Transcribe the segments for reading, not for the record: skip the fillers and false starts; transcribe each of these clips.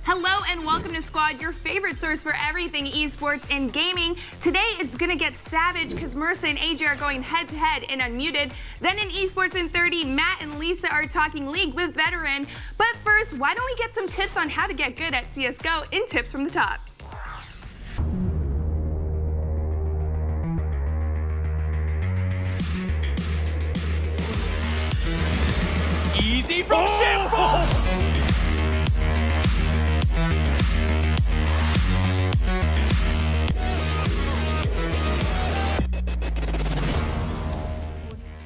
Hello and welcome to Squad, your favorite source for everything esports and gaming. Today it's gonna get savage because Marissa and AJ are going head to head in Unmuted. Then in Esports in 30, Matt and Lisa are talking League with Veteran. But first, why don't we get some tips on how to get good at CSGO in Tips from the Top. Easy from Shameful!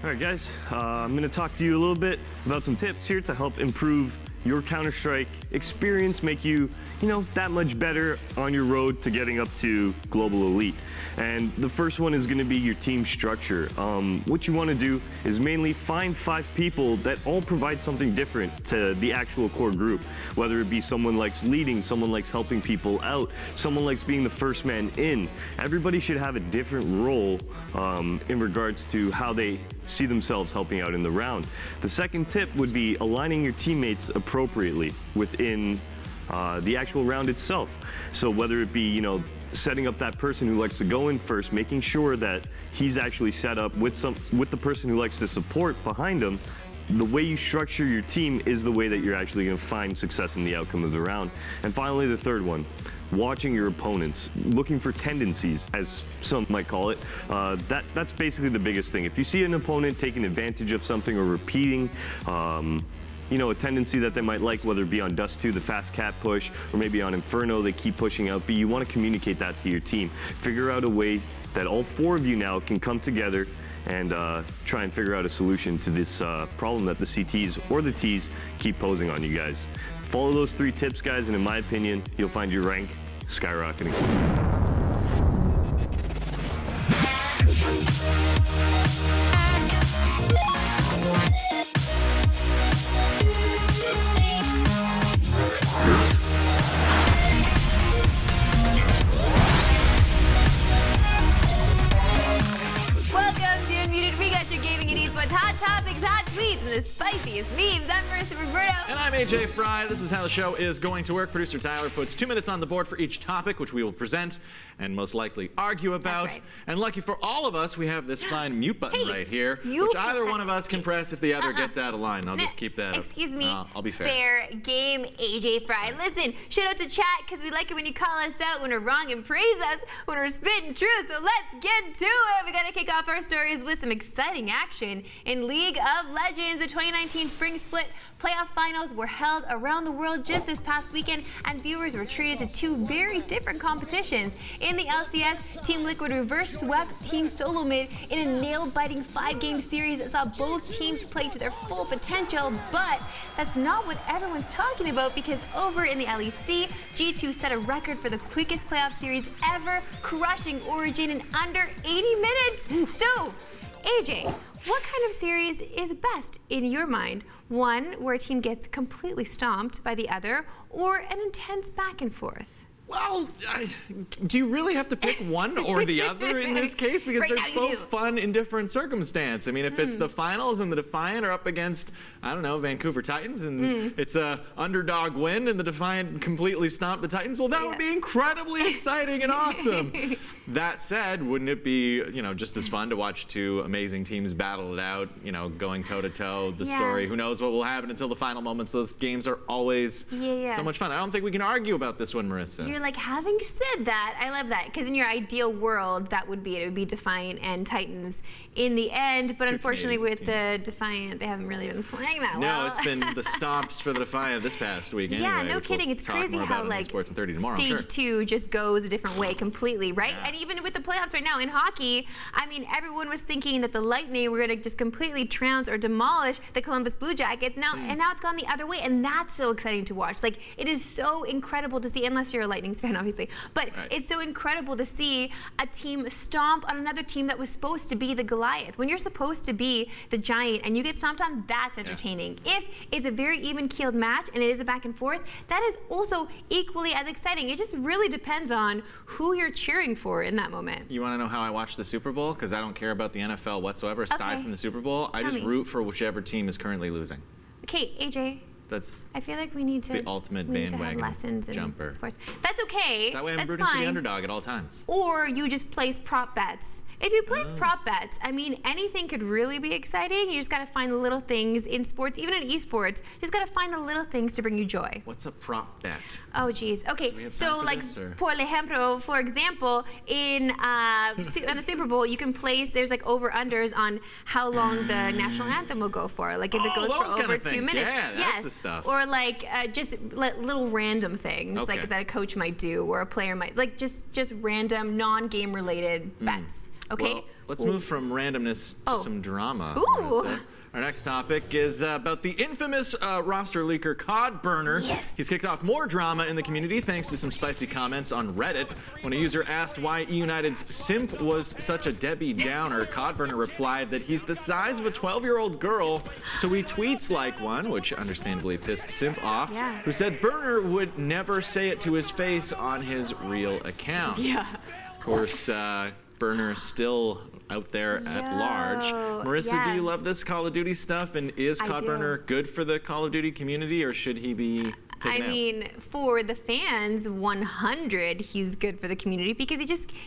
Alright guys, I'm going to talk to you a little bit about some tips here to help improve your Counter-Strike experience, make you, that much better on your road to getting up to Global Elite. And the first one is going to be your team structure. What you want to do is mainly find 5 people that all provide something different to the actual core group. Whether it be someone likes leading, someone likes helping people out, someone likes being the first man in. Everybody should have a different role in regards to how they see themselves helping out in the round. The second tip would be aligning your teammates appropriately within the actual round itself. So whether it be, setting up that person who likes to go in first, making sure that he's actually set up with the person who likes to support behind him. The way you structure your team is the way that you're actually going to find success in the outcome of the round. And finally, the third one, watching your opponents, looking for tendencies, as some might call it. That's basically the biggest thing. If you see an opponent taking advantage of something or repeating, a tendency that they might like, whether it be on Dust 2, the fast cat push, or maybe on Inferno, they keep pushing out, but you want to communicate that to your team. Figure out a way that all 4 of you now can come together and try and figure out a solution to this problem that the CTs or the Ts keep posing on you guys. Follow those 3 tips, guys, and in my opinion, you'll find your rank skyrocketing. Hot topics, hot tweets, and the spiciest memes. I'm Marissa Roberto. And I'm AJ Fry. This is how the show is going to work. Producer Tyler puts 2 minutes on the board for each topic, which we will present and most likely argue about. That's right. And lucky for all of us, we have this fine mute button right here, which either one of us can press if the other gets out of line. I'll just keep that up. Excuse me. I'll be fair. Fair game, AJ Fry. Listen, shout out to chat because we like it when you call us out when we're wrong and praise us when we're spitting truth. So let's get to it. We got to kick off our stories with some exciting action in League of Legends. The 2019 Spring Split playoff finals were held around the world just this past weekend, and viewers were treated to 2 very different competitions. In the LCS, Team Liquid reverse swept Team Solo Mid in a nail-biting 5-game series that saw both teams play to their full potential, but that's not what everyone's talking about, because over in the LEC, G2 set a record for the quickest playoff series ever, crushing Origin in under 80 minutes. So, AJ, what kind of series is best in your mind? One where a team gets completely stomped by the other, or an intense back and forth? Well, do you really have to pick one or the other in this case? Because Right, they're both fun in different circumstance. I mean, if it's the finals and the Defiant are up against, I don't know, Vancouver Titans, and it's a underdog win and the Defiant completely stomped the Titans, well, that would be incredibly exciting and awesome. That said, wouldn't it be, just as fun to watch 2 amazing teams battle it out, going toe-to-toe, the story, who knows what will happen until the final moments. Those games are always so much fun. I don't think we can argue about this one, Marissa. You're like, having said that, I love that, because in your ideal world, that would be it. It would be Defiant and Titans in the end, but unfortunately with the Defiant, they haven't really been playing that well. No, it's been the stomps for the Defiant this past week anyway. Yeah, no kidding. It's crazy how like stage 2 just goes a different way completely, right? And even with the playoffs right now in hockey, I mean, everyone was thinking that the Lightning were going to just completely trounce or demolish the Columbus Blue Jackets. Now and now it's gone the other way, and that's so exciting to watch. Like, it is so incredible to see, unless you're a Lightning fan, obviously, but it's so incredible to see a team stomp on another team that was supposed to be the Goliath. When you're supposed to be the giant and you get stomped on, that's entertaining. If it's a very even-keeled match and it is a back and forth, that is also equally as exciting. It just really depends on who you're cheering for in that moment. You want to know how I watch the Super Bowl? Because I don't care about the NFL whatsoever aside from the Super Bowl. I just root for whichever team is currently losing. Okay, AJ. I feel like we need to. The ultimate bandwagon lessons jumper. In sports. That's okay. That way I'm rooting for the underdog at all times. Or you just place prop bets. If you place prop bets, I mean, anything could really be exciting. You just got to find the little things in sports, even in esports. Just got to find the little things to bring you joy. What's a prop bet? Oh, geez. Okay, so like, por ejemplo, for example, in the Super Bowl, you can place, there's like over-unders on how long the national anthem will go for. Like if it goes for over 2 minutes. Yeah, that's the stuff. Or like just little random things like that a coach might do or a player might, like just random non-game related bets. Okay. Well, let's move from randomness to some drama. Ooh. Our next topic is about the infamous roster leaker Codburner. Yes. He's kicked off more drama in the community thanks to some spicy comments on Reddit. When a user asked why E-United's simp was such a Debbie Downer, Codburner replied that he's the size of a 12-year-old girl, so he tweets like one, which understandably pissed simp off, who said Burner would never say it to his face on his real account. Yeah. Of course, Burner is still out there at large. Marissa, do you love this Call of Duty stuff? And is Codburner good for the Call of Duty community, or should he be taken out? mean, for the fans, 100, he's good for the community because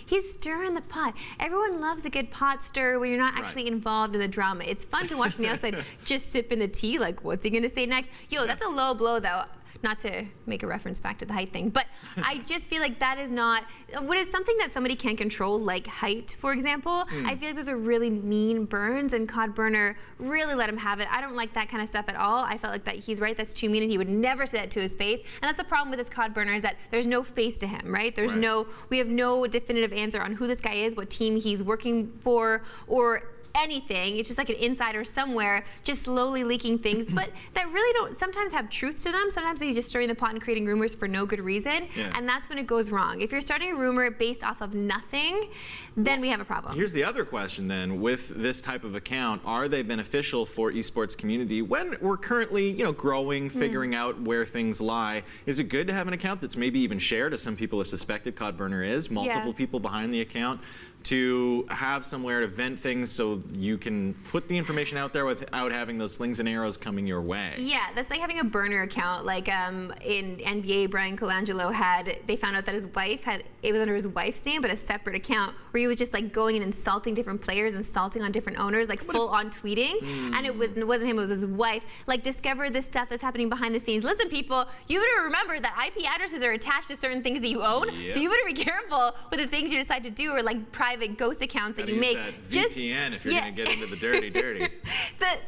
he's stirring the pot. Everyone loves a good pot stir when you're not actually involved in the drama. It's fun to watch from the outside, just sipping the tea, like, what's he gonna say next? Yo, that's a low blow, though. Not to make a reference back to the height thing, but I just feel like that is not, when it's something that somebody can't control, like height, for example, I feel like those are really mean burns, and Codburner really let him have it. I don't like that kind of stuff at all. I felt like that he's right, that's too mean, and he would never say that to his face. And that's the problem with this Codburner, is that there's no face to him, right? We have no definitive answer on who this guy is, what team he's working for, or anything. It's just like an insider somewhere just slowly leaking things, but that really don't sometimes have truth to them. Sometimes they're just stirring the pot and creating rumors for no good reason, and that's when it goes wrong. If you're starting a rumor based off of nothing, then we have a problem. Here's the other question then. With this type of account, are they beneficial for esports community when we're currently, growing, figuring out where things lie? Is it good to have an account that's maybe even shared, as some people have suspected Codburner is, multiple people behind the account, to have somewhere to vent things so you can put the information out there without having those slings and arrows coming your way? Yeah, that's like having a burner account. Like in NBA, Brian Colangelo they found out that his wife it was under his wife's name, but a separate account where he was just like going and insulting different players, insulting on different owners, like full on tweeting. And it wasn't him, it was his wife. Like, discover this stuff that's happening behind the scenes. Listen, people, you better remember that IP addresses are attached to certain things that you own. So you better be careful with the things you decide to do, or like private ghost accounts that you make. That VPN if you're going to get into the dirty.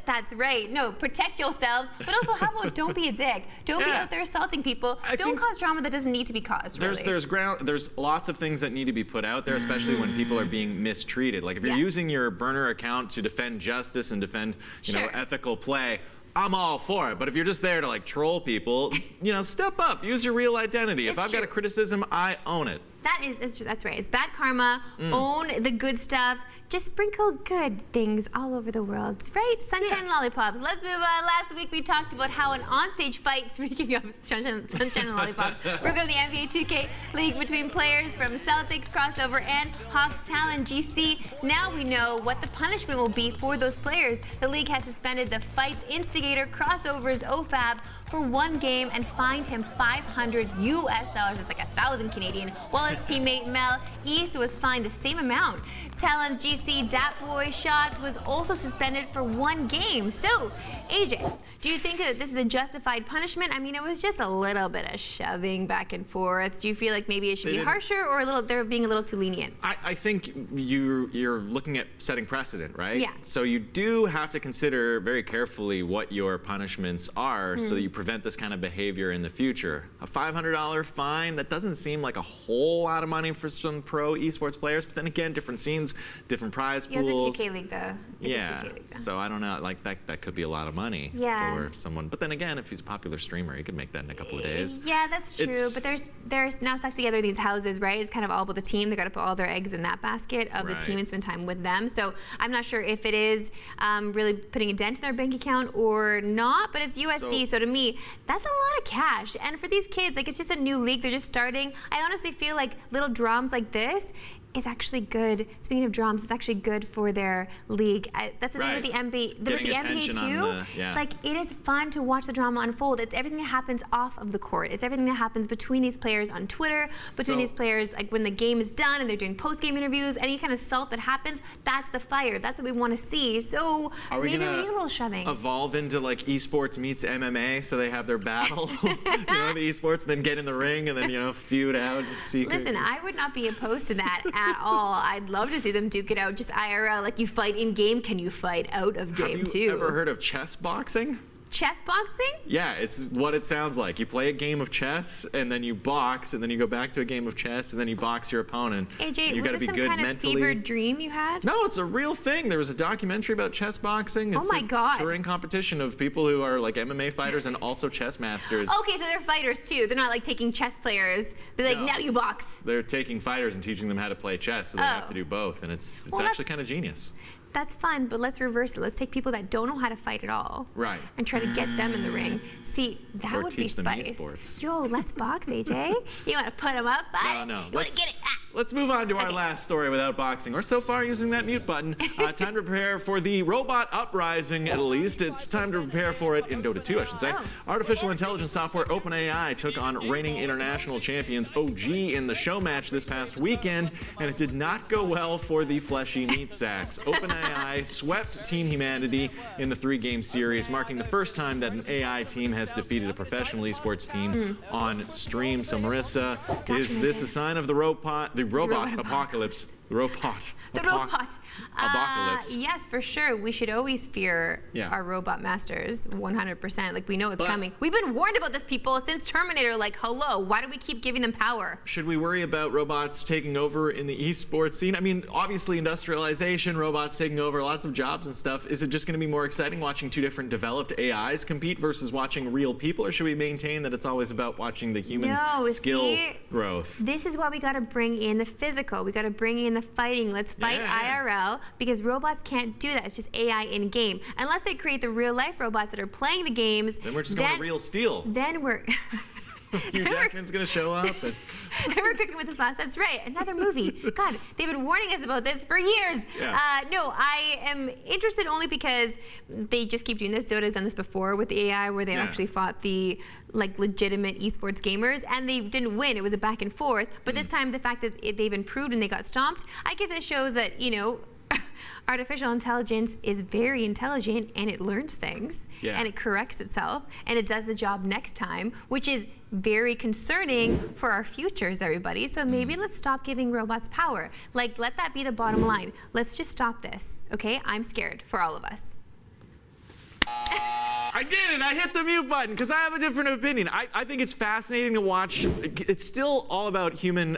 That's right. No, protect yourselves, but also how about don't be a dick. Don't be out there assaulting people. Don't cause drama that doesn't need to be caused. There's lots of things that need to be put out there, especially when people are being mistreated. Like if you're using your burner account to defend justice and defend, ethical play, I'm all for it. But if you're just there to like troll people, step up, use your real identity. If I've got a criticism, I own it. That's right. It's bad karma. Own the good stuff. Just sprinkle good things all over the world, right? Sunshine and lollipops. Let's move on. Last week we talked about how an onstage fight, speaking of sunshine and lollipops, we're going to the NBA 2K League between players from Celtics crossover and Hawks Talon GC. Now we know what the punishment will be for those players. The league has suspended the fight's instigator, Crossover's OFAB, for 1 game and fined him $500 US. It's like 1,000 Canadian, while his teammate Mel East was fined the same amount. Talon GC Dat Boy Shots was also suspended for 1 game. So, AJ, do you think that this is a justified punishment? I mean, it was just a little bit of shoving back and forth. Do you feel like maybe it should be harsher, or they're being a little too lenient? I think you're looking at setting precedent, right? Yeah. So you do have to consider very carefully what your punishments are so that you prevent this kind of behavior in the future. A $500 fine, that doesn't seem like a whole lot of money for some pro esports players, but then again, different scenes, different prize pools. It's a 2K league though. So I don't know, like that could be a lot of money for someone. But then again, if he's a popular streamer, he could make that in a couple of days. Yeah, that's true. But there's now stuck together these houses, right? It's kind of all about the team. They got to put all their eggs in that basket of the team and spend time with them. So I'm not sure if it is really putting a dent in their bank account or not, but it's USD. So to me, that's a lot of cash. And for these kids, like, it's just a new league. They're just starting. I honestly feel like little dramas like this is actually good. Speaking of drums, it's actually good for their league. That's the thing with the NBA. With the NBA too, like, it is fun to watch the drama unfold. It's everything that happens off of the court. It's everything that happens between these players on Twitter, between these players, like when the game is done and they're doing post-game interviews. Any kind of salt that happens, that's the fire. That's what we want to see. So maybe we need a little shoving. Evolve into like esports meets MMA, so they have their battle, the esports, then get in the ring and then feud out. Listen, I would not be opposed to that at all. I'd love to see them duke it out, just IRL. Like, you fight in game, can you fight out of game too? Have you ever heard of chess boxing? Chess boxing? Yeah, it's what it sounds like. You play a game of chess, and then you box, and then you go back to a game of chess, and then you box your opponent. AJ, was this some kind of fevered dream you had? No, it's a real thing. There was a documentary about chess boxing. It's my God. a touring competition of people who are like MMA fighters and also chess masters. Okay, so they're fighters too. They're not like taking chess players. They're like, now you box. They're taking fighters and teaching them how to play chess, so they have to do both, and it's actually kind of genius. That's fun, but let's reverse it. Let's take people that don't know how to fight at all, and try to get them in the ring. See, that would be spice. Yo, let's box, AJ. You want to put them up? No. You want to get it? Let's move on to our last story without boxing. We're so far using that mute button. Time to prepare for the robot uprising, at least. It's time to prepare for it in Dota 2, I should say. Artificial intelligence software OpenAI took on reigning international champions OG in the show match this past weekend, and it did not go well for the fleshy meat sacks. OpenAI swept Team Humanity in the 3-game series, marking the first time that an AI team has defeated a professional esports team on stream. So, Marissa, is this a sign of the robot apocalypse? The robot. The robot. Apocalypse. Yes, for sure. We should always fear Yeah. our robot masters, 100%. Like, we know it's coming. We've been warned about this, people, since Terminator. Like, hello, why do we keep giving them power? Should we worry about robots taking over in the esports scene? I mean, obviously industrialization, robots taking over lots of jobs and stuff. Is it just going to be more exciting watching two different developed AIs compete versus watching real people, or should we maintain that it's always about watching the human skill growth? This is why we got to bring in the physical. We got to bring in the fighting. Let's fight IRL, because robots can't do that. It's just AI in game. Unless they create the real life robots that are playing the games. Then we're just going to real steel. Then we're Hugh Jackman's going to show up. And then we're cooking with the sauce. That's right. Another movie. God, they've been warning us about this for years. Yeah. No, I am interested only because they just keep doing this. Dota's done this before with the AI, where they actually fought the legitimate esports gamers, and they didn't win. It was a back and forth. But this time, the fact that they've improved and they got stomped, I guess it shows that, artificial intelligence is very intelligent, and it learns things, and it corrects itself, and it does the job next time, which is very concerning for our futures, everybody. So maybe let's stop giving robots power. Like, let that be the bottom line. Let's just stop this, okay? I'm scared for all of us. I did it! I hit the mute button because I have a different opinion. I think it's fascinating to watch. It's still all about human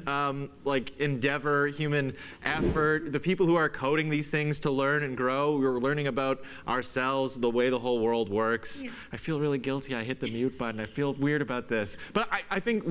endeavor, human effort. The people who are coding these things to learn and grow. We're learning about ourselves, the way the whole world works. I feel really guilty. I hit the mute button. I feel weird about this. But I think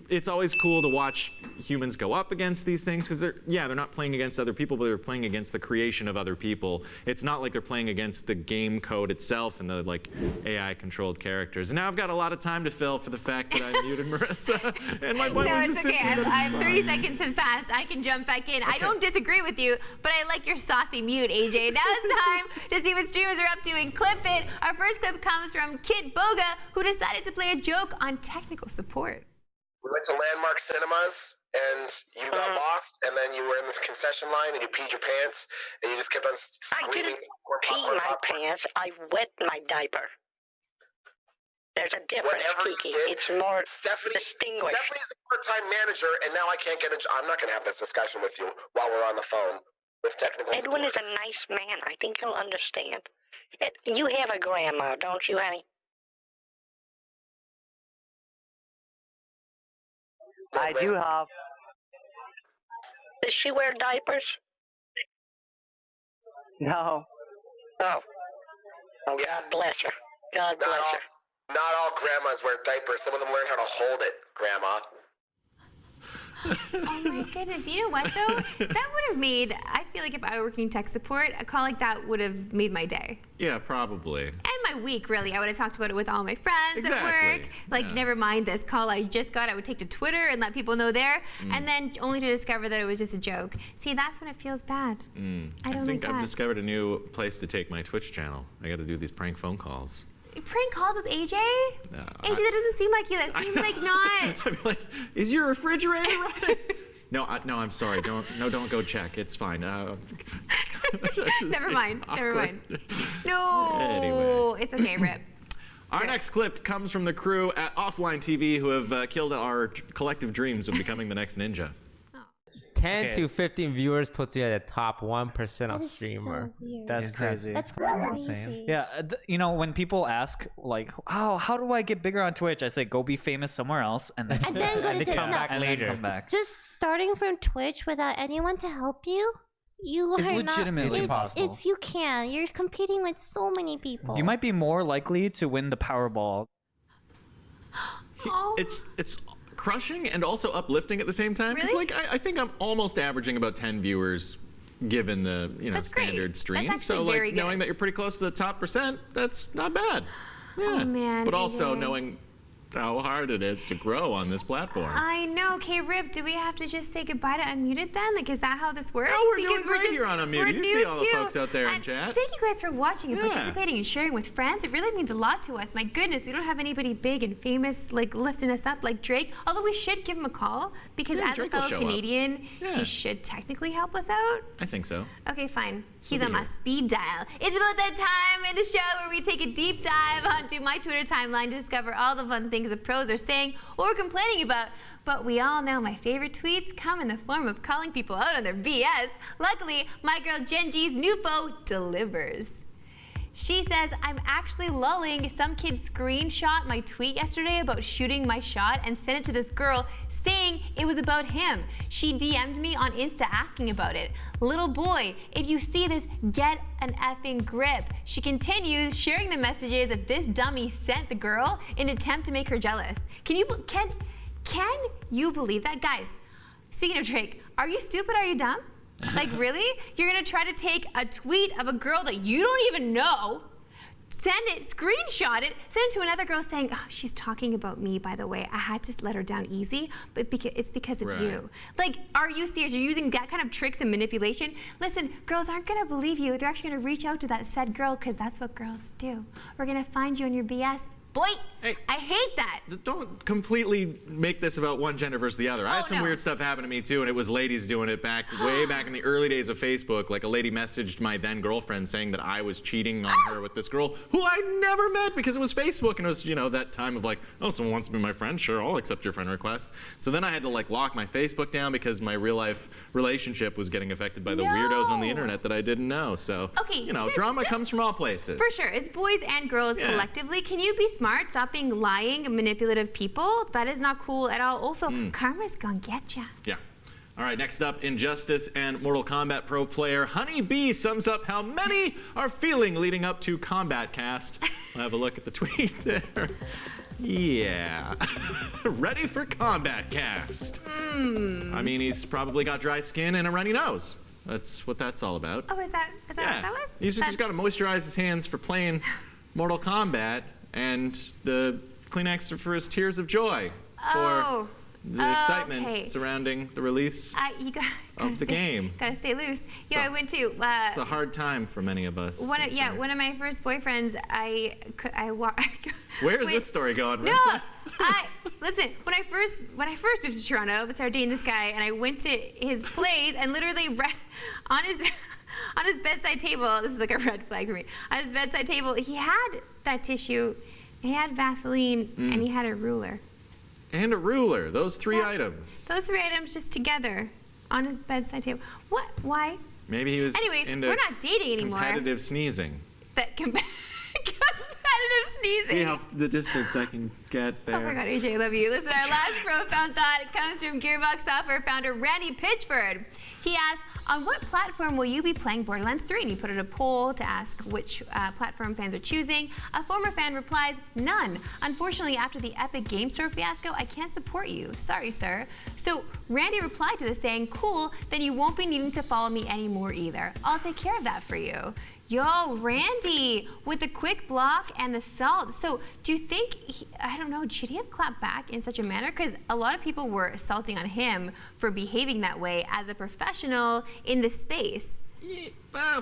it's always cool to watch humans go up against these things, because they're not playing against other people, but they're playing against the creation of other people. It's not like they're playing against the game code itself and the AI-controlled characters. And now I've got a lot of time to fill for the fact that I muted Marissa. And my point was it's just okay. sitting there. I'm 30 seconds has passed. I can jump back in. I don't disagree with you, but I like your saucy mute, AJ. Now it's time to see what streamers are up to and clip it. Our first clip comes from Kit Boga, who decided to play a joke on technical support. We went to Landmark Cinemas, and you got lost, and then you were in the concession line, and you peed your pants, and you just kept on screaming. I didn't pee my pants. I wet my diaper. There's a difference, Whatever Kiki. you did, It's more Stephanie's distinguished. the part-time manager, and now I can't get a job. I'm not going to have this discussion with you while we're on the phone with technical Edwin support. is a nice man. I think he'll understand. You have a grandma, don't you, honey? I do have. Does she wear diapers? No. Oh. Oh, Yeah. God bless her. God bless her. Not all grandmas wear diapers. Some of them learn how to hold it, Grandma. Oh my goodness. You know what, though? That would have made, I feel like if I were working tech support, a call like that would have made my day. Yeah, probably. And my week, really. I would have talked about it with all my friends at Exactly. work. Like, never mind this call I just got. I would take to Twitter and let people know there. And then only to discover that it was just a joke. See, that's when it feels bad. I don't think like I've that. discovered a new place to take my Twitch channel. I got to do these prank phone calls. Prank calls with AJ? No, AJ, that doesn't seem like you. That seems like not. I'd be like, is your refrigerator running? No, I'm sorry. Don't go check. It's fine. Never mind. Never mind. Awkward. No. Anyway. It's okay, Rip. Our next clip comes from the crew at Offline TV who have killed our collective dreams of becoming the next ninja. 10 to 15 viewers puts you at the top 1% of streamer. That's crazy. That's insane. Yeah, when people ask like, how do I get bigger on Twitch? I say go be famous somewhere else, and then And then go to Twitch. come back and then later. come back. Just starting from Twitch without anyone to help you, you It's are legitimately not. impossible. It's you can. You're competing with so many people. You might be more likely to win the Powerball. It's crushing and also uplifting at the same time. Because Really? I think I'm almost averaging about 10 viewers given the That's great. standard That's stream. actually So very good. knowing that you're pretty close to the top percent, that's not bad. Yeah. Oh, man, But also AJ. knowing how hard it is to grow on this platform. I know. Okay, Rip, do we have to just say goodbye to Unmuted then? Like, is that how this works? No, we're doing great just, here on Unmuted. we're You new see all the too. folks out there in And chat. Thank you guys for watching and Yeah. participating and sharing with friends. It really means a lot to us. My goodness, we don't have anybody big and famous like lifting us up like Drake. Although we should give him a call because Yeah, as Drake a will fellow show up. Canadian, Yeah. he should technically help us out. I think so. Okay, fine. He's be on my here. speed dial. It's about that time in the show where we take a deep dive onto my Twitter timeline to discover all the fun things the pros are saying or complaining about. But we all know my favorite tweets come in the form of calling people out on their BS. Luckily, my girl Genji's new foe delivers. She says, I'm actually lulling. Some kid screenshot my tweet yesterday about shooting my shot and sent it to this girl saying it was about him. She DM'd me on Insta asking about it. Little boy, if you see this, get an effing grip. She continues sharing the messages that this dummy sent the girl in an attempt to make her jealous. Can you believe that? Guys, speaking of Drake, are you stupid? Are you dumb? Like, really? You're gonna try to take a tweet of a girl that you don't even know, send it, screenshot it, send it to another girl saying, oh, she's talking about me, by the way. I had to let her down easy, but it's because of you. Like, are you serious? You're using that kind of tricks and manipulation? Listen, girls aren't gonna believe you. They're actually gonna reach out to that said girl because that's what girls do. We're gonna find you on your BS. Boy, hey, I hate that. Don't completely make this about one gender versus the other. I had some weird stuff happen to me too, and it was ladies doing it way back in the early days of Facebook. Like a lady messaged my then girlfriend saying that I was cheating on her with this girl who I never met because it was Facebook, and it was, you know, that time of like, oh, someone wants to be my friend, sure, I'll accept your friend request. So then I had to like lock my Facebook down because my real life relationship was getting affected by the weirdos on the internet that I didn't know. So, you know, drama comes from all places. For sure, it's boys and girls collectively. Can you be smart? Stop being lying, manipulative people. That is not cool at all. Also, karma's gonna get ya. Yeah. All right, next up, Injustice and Mortal Kombat pro player Honey B sums up how many are feeling leading up to Combat Cast. We'll have a look at the tweet there. Yeah. Ready for Combat Cast. I mean, he's probably got dry skin and a runny nose. That's what that's all about. Oh, is that what that was? He's just got to moisturize his hands for playing Mortal Kombat, and the Kleenex for his tears of joy for the excitement surrounding the release of the game. Gotta stay loose. Yeah, I went to. It's a hard time for many of us. One of my first boyfriends. Where's this story going, No, Marissa? listen. When I first moved to Toronto, I started dating this guy, and I went to his place, and literally on his bedside table. This is like a red flag for me. On his bedside table, he had that tissue, he had Vaseline, and he had a ruler. And a ruler. Those three items. Those three items just together on his bedside table. What? Why? Maybe he was we're not dating anymore. Competitive sneezing. Competitive sneezing. See how the distance I can get there. Oh my God, AJ, I love you. Listen, our last profound thought comes from Gearbox Software founder Randy Pitchford. He asked, on what platform will you be playing Borderlands 3? And he put out a poll to ask which platform fans are choosing. A former fan replies, none. Unfortunately, after the Epic Game Store fiasco, I can't support you. Sorry, sir. So Randy replied to this saying, cool, then you won't be needing to follow me anymore either. I'll take care of that for you. Yo, Randy, with the quick block and the salt. So do you think, I don't know, should he have clapped back in such a manner? Because a lot of people were assaulting on him for behaving that way as a professional in the space. Yeah,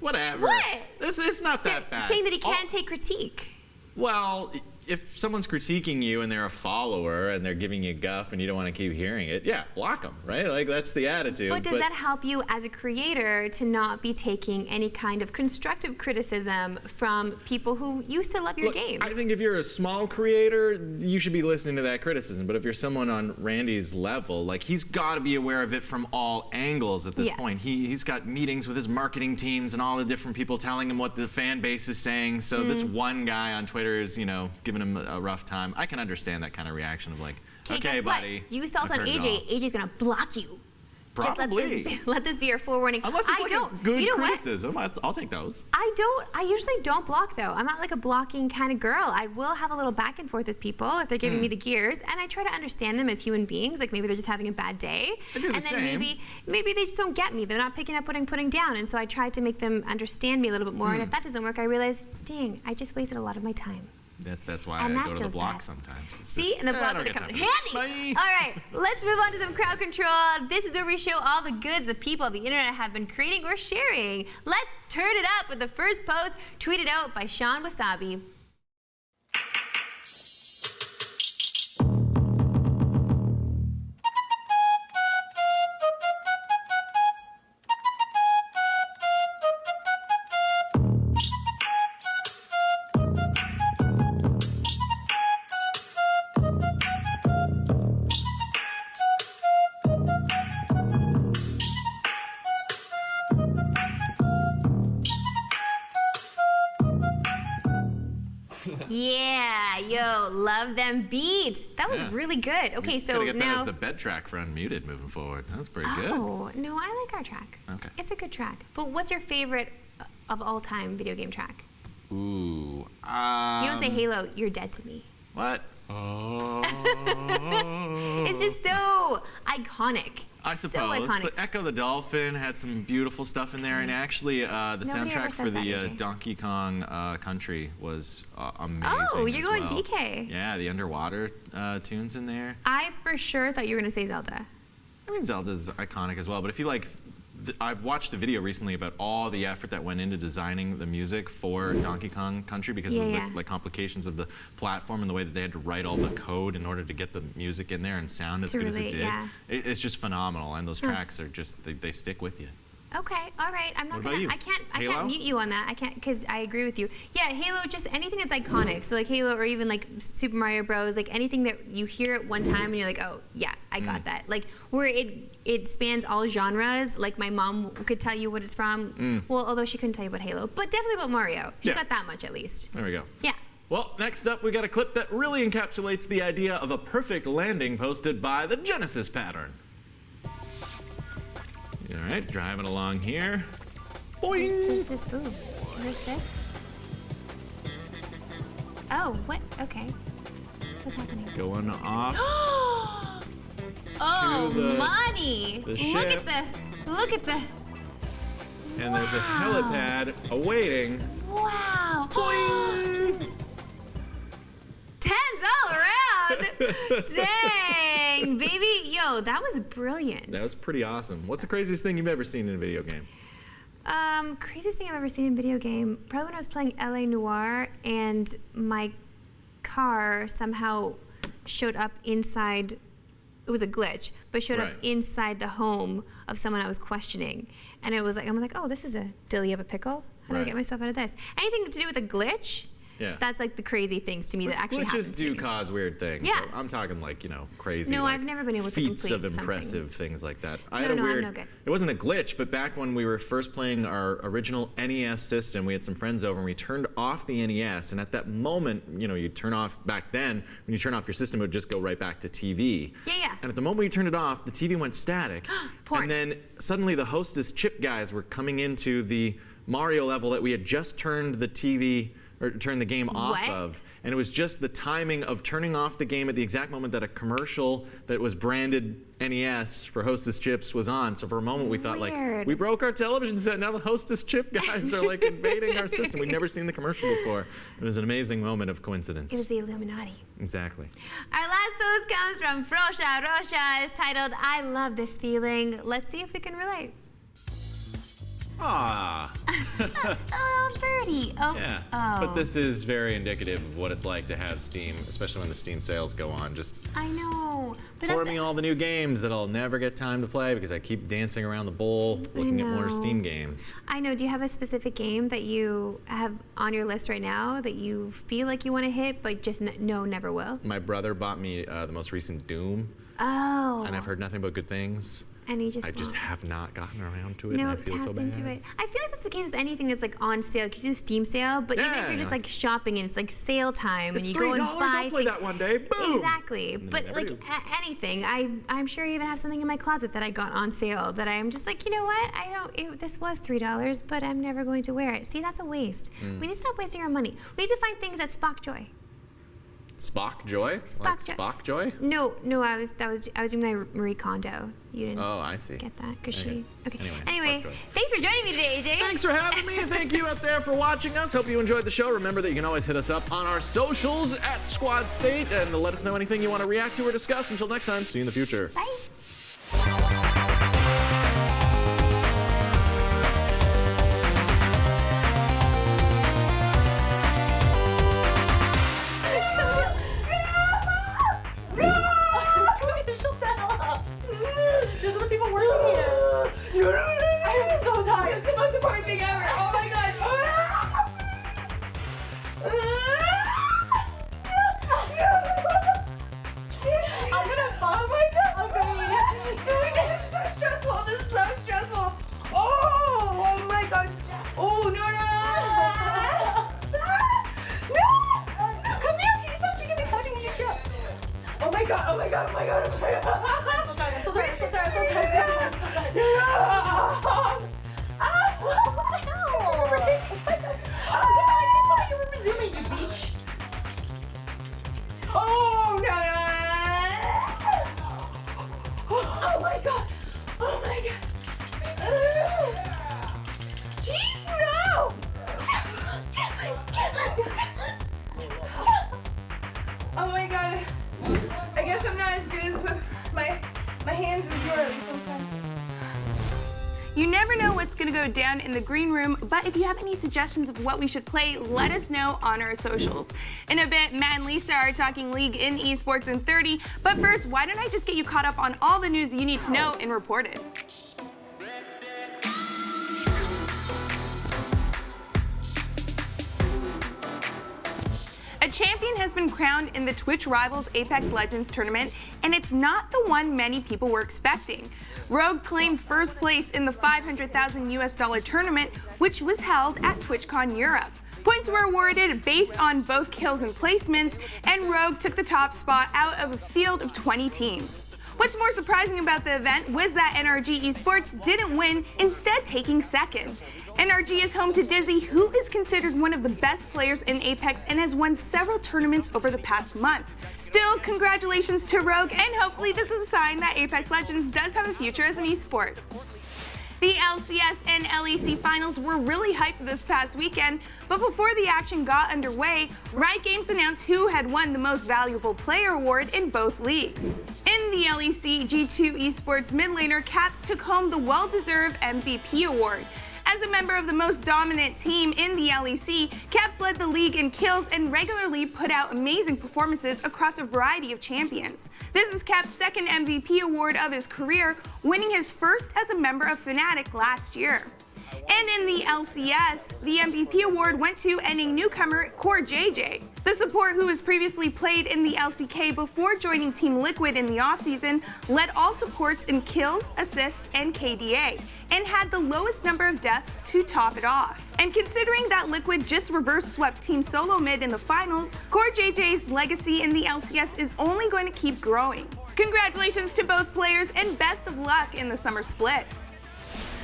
whatever. What? It's not that bad. Saying that he can't take critique. Well, if someone's critiquing you and they're a follower and they're giving you guff and you don't want to keep hearing it, yeah, block them, right? Like, that's the attitude. But does that help you as a creator to not be taking any kind of constructive criticism from people who used to love your games? I think if you're a small creator, you should be listening to that criticism. But if you're someone on Randy's level, like, he's got to be aware of it from all angles at this point. He's got meetings with his marketing teams and all the different people telling him what the fan base is saying. So this one guy on Twitter is, you know, giving him a rough time. I can understand that kind of reaction of like, okay, buddy. You assault on AJ, AJ's gonna block you. Probably. Just let this be your forewarning. Unless it's a good criticism, I'll take those. I usually don't block though. I'm not like a blocking kind of girl. I will have a little back and forth with people if they're giving me the gears, and I try to understand them as human beings. Like maybe they're just having a bad day, and then maybe they just don't get me. They're not picking up what I'm putting down, and so I try to make them understand me a little bit more. And if that doesn't work, I realize, dang, I just wasted a lot of my time. That's why I go to the block sometimes. See? And the block would come in handy. All right, let's move on to some crowd control. This is where we show all the goods the people of the internet have been creating or sharing. Let's turn it up with the first post tweeted out by Sean Wasabi. Yeah, yo, love them beats. That was really good. Okay, so Gotta get now. that as the bed track for Unmuted moving forward. That was pretty good. Oh, no, I like our track. Okay. It's a good track. But what's your favorite of all time video game track? Ooh. You don't say Halo, you're dead to me. What? Oh. It's just so iconic. I suppose, so iconic. but Echo the Dolphin had some beautiful stuff in there, and actually the Nobody ever soundtrack says for that, the AJ. Donkey Kong Country was amazing. Oh, you're as going well. DK. Yeah, the underwater tunes in there. I for sure thought you were going to say Zelda. I mean, Zelda's iconic as well, but if you like, I've watched a video recently about all the effort that went into designing the music for Donkey Kong Country because of the like complications of the platform and the way that they had to write all the code in order to get the music in there and sound as good as it did. Yeah. It's just phenomenal, and those tracks are just they stick with you. Okay, all right. I'm not What about gonna. you? I can't Halo? mute you on that. I can't because I agree with you. Yeah, Halo. Just anything that's iconic. So like Halo or even like Super Mario Bros. Like anything that you hear it one time and you're like, oh yeah, I got that. Like where it spans all genres. Like my mom could tell you what it's from. Well, although she couldn't tell you about Halo, but definitely about Mario. She got that much at least. There we go. Yeah. Well, next up, we got a clip that really encapsulates the idea of a perfect landing posted by the Genesis pattern. All right, driving along here. Boing! What is this? Oh, what? Okay. What's happening? Going off. Oh, to the- money! the Look ship. at the. And there's a helipad awaiting. Wow! Boing! Tens all around! Dang, baby. Yo, that was brilliant. That was pretty awesome. What's the craziest thing you've ever seen in a video game? Craziest thing I've ever seen in a video game, probably when I was playing LA Noire and my car somehow showed up inside, it was a glitch, but showed up inside the home of someone I was questioning. And it was like, I'm like, oh, this is a dilly of a pickle. How do I get myself out of this? Anything to do with a glitch, that's like the crazy things to me that actually happen. Glitches do cause weird things. Yeah. So I'm talking like, crazy. No, like, I've never been able to feats complete of impressive something. things like that. No, I had a no, I'm weird. no good. It wasn't a glitch, but back when we were first playing our original NES system, we had some friends over and we turned off the NES. And at that moment, you turn off back then. When you turn off your system, it would just go right back to TV. Yeah. And at the moment you turned it off, the TV went static. Porn. And then suddenly the Hostess chip guys were coming into the Mario level that we had just turned the TV or turned the game off of. And it was just the timing of turning off the game at the exact moment that a commercial that was branded NES for Hostess chips was on. So for a moment we thought like, we broke our television set. Now the Hostess chip guys are like invading our system. We'd never seen the commercial before. It was an amazing moment of coincidence. It was the Illuminati. Exactly. Our last post comes from Frosha Rosha. It's titled, I love this feeling. Let's see if we can relate. Ah. Oh, birdie. Oh. Yeah. Oh. But this is very indicative of what it's like to have Steam, especially when the Steam sales go on. Just I know. But pour me all the new games that I'll never get time to play because I keep dancing around the bowl looking at more know. Steam games. I know. Do you have a specific game that you have on your list right now that you feel like you want to hit, but just never will? My brother bought me the most recent Doom. Oh. And I've heard nothing but good things. And you just I just have not gotten around to it. No, and I feel tap so bad. into it. I feel like that's the case with anything that's like on sale. Because you do Steam sale, but even if you're just like shopping and it's like sale time and It's you go and $3, buy I'll play that one day. Boom. Exactly. But like anything, I'm sure I even have something in my closet that I got on sale that I'm just like, you know what? This was $3, but I'm never going to wear it. See, that's a waste. We need to stop wasting our money. We need to find things that spark joy. Spock Joy? Spark like Spock Joy? No, I was doing my Marie Kondo. You didn't. Oh, I see. Get that? Cause she. Okay. Anyway, Anyway, thanks for joining me today, AJ. Thanks for having me, and thank you out there for watching us. Hope you enjoyed the show. Remember that you can always hit us up on our socials at Squad State and let us know anything you want to react to or discuss. Until next time, see you in the future. Bye. There's other people working here. I'm so tired. It's the most important thing ever. Oh my god. I'm gonna fall. Oh my god. Okay. Doing this is so stressful. This is so stressful. Oh my god. Oh no. god, oh my god, oh my god. I'm so tired, so tired, so tired, so tired, so tired. Oh, you were resuming, you beach. Oh, no, no. Oh my god. Oh my god. Jeez, no. Oh my god. I guess I'm not as good as with my hands as yours sometimes. You never know what's going to go down in the green room, but if you have any suggestions of what we should play, let us know on our socials. In a bit, Matt and Lisa are talking league in esports in 30, but first, why don't I just get you caught up on all the news you need to know and report it. A champion has been crowned in the Twitch Rivals Apex Legends tournament, and it's not the one many people were expecting. Rogue claimed first place in the $500,000 tournament, which was held at TwitchCon Europe. Points were awarded based on both kills and placements, and Rogue took the top spot out of a field of 20 teams. What's more surprising about the event was that NRG Esports didn't win, instead taking second. NRG is home to Dizzy, who is considered one of the best players in Apex and has won several tournaments over the past month. Still, congratulations to Rogue, and hopefully this is a sign that Apex Legends does have a future as an esport. The LCS and LEC finals were really hyped this past weekend, but before the action got underway, Riot Games announced who had won the Most Valuable Player award in both leagues. In the LEC, G2 Esports mid laner Caps took home the well-deserved MVP award. As a member of the most dominant team in the LEC, Caps led the league in kills and regularly put out amazing performances across a variety of champions. This is Caps' second MVP award of his career, winning his first as a member of Fnatic last year. And in the LCS, the MVP award went to NA newcomer CoreJJ. The support, who has previously played in the LCK before joining Team Liquid in the offseason, led all supports in kills, assists, and KDA, and had the lowest number of deaths to top it off. And considering that Liquid just reverse swept Team Solo Mid in the finals, CoreJJ's legacy in the LCS is only going to keep growing. Congratulations to both players, and best of luck in the summer split.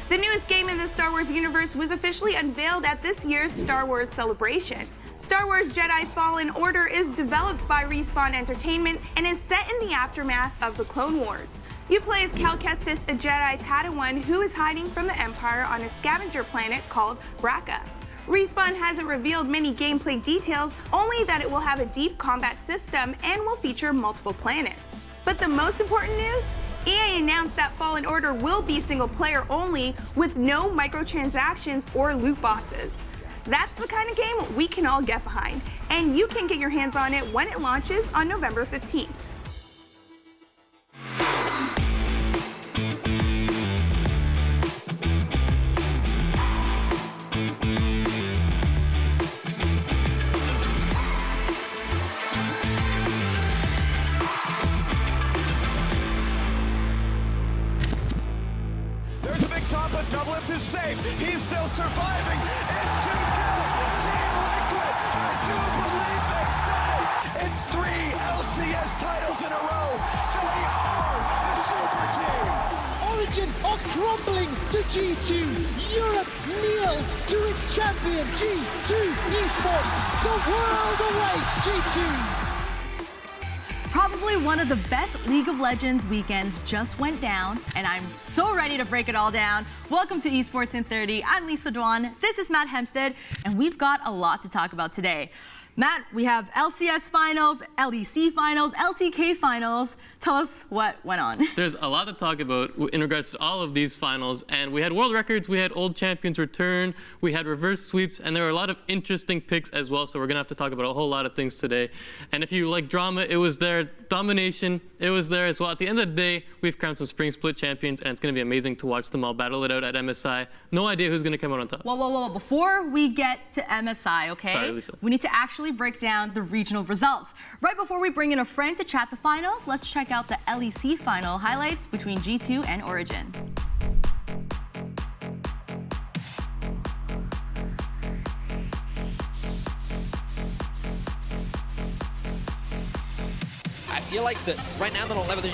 The newest game in the Star Wars universe was officially unveiled at this year's Star Wars Celebration. Star Wars Jedi Fallen Order is developed by Respawn Entertainment and is set in the aftermath of the Clone Wars. You play as Cal Kestis, a Jedi Padawan who is hiding from the Empire on a scavenger planet called Bracca. Respawn hasn't revealed many gameplay details, only that it will have a deep combat system and will feature multiple planets. But the most important news? EA announced that Fallen Order will be single player only, with no microtransactions or loot boxes. That's the kind of game we can all get behind, and you can get your hands on it when it launches on November 15th. Doublets is safe. He's still surviving. It's 2 kills. Team Liquid. I do believe they've done it. It's 3 LCS titles in a row. They are the super team. Origin are crumbling to G2. Europe kneels to its champion, G2 Esports. The world awaits G2. Probably one of the best League of Legends weekends just went down, and I'm so ready to break it all down. Welcome to Esports in 30. I'm Lisa Dwan. This is Matt Hempstead, and we've got a lot to talk about today. Matt, we have LCS finals, LEC finals, LCK finals. Tell us what went on. There's a lot to talk about in regards to all of these finals, and we had world records, we had old champions return, we had reverse sweeps, and there were a lot of interesting picks as well, so we're gonna have to talk about a whole lot of things today. And if you like drama, it was there. Domination, it was there as well. At the end of the day, we've crowned some spring split champions, and it's gonna be amazing to watch them all battle it out at MSI. No idea who's gonna come out on top. Whoa. Before we get to MSI, okay? Sorry, Lisa. We need to actually break down the regional results. Right before we bring in a friend to chat the finals, let's check out the LEC final highlights between G2 and Origin. I feel like that right now they're on level.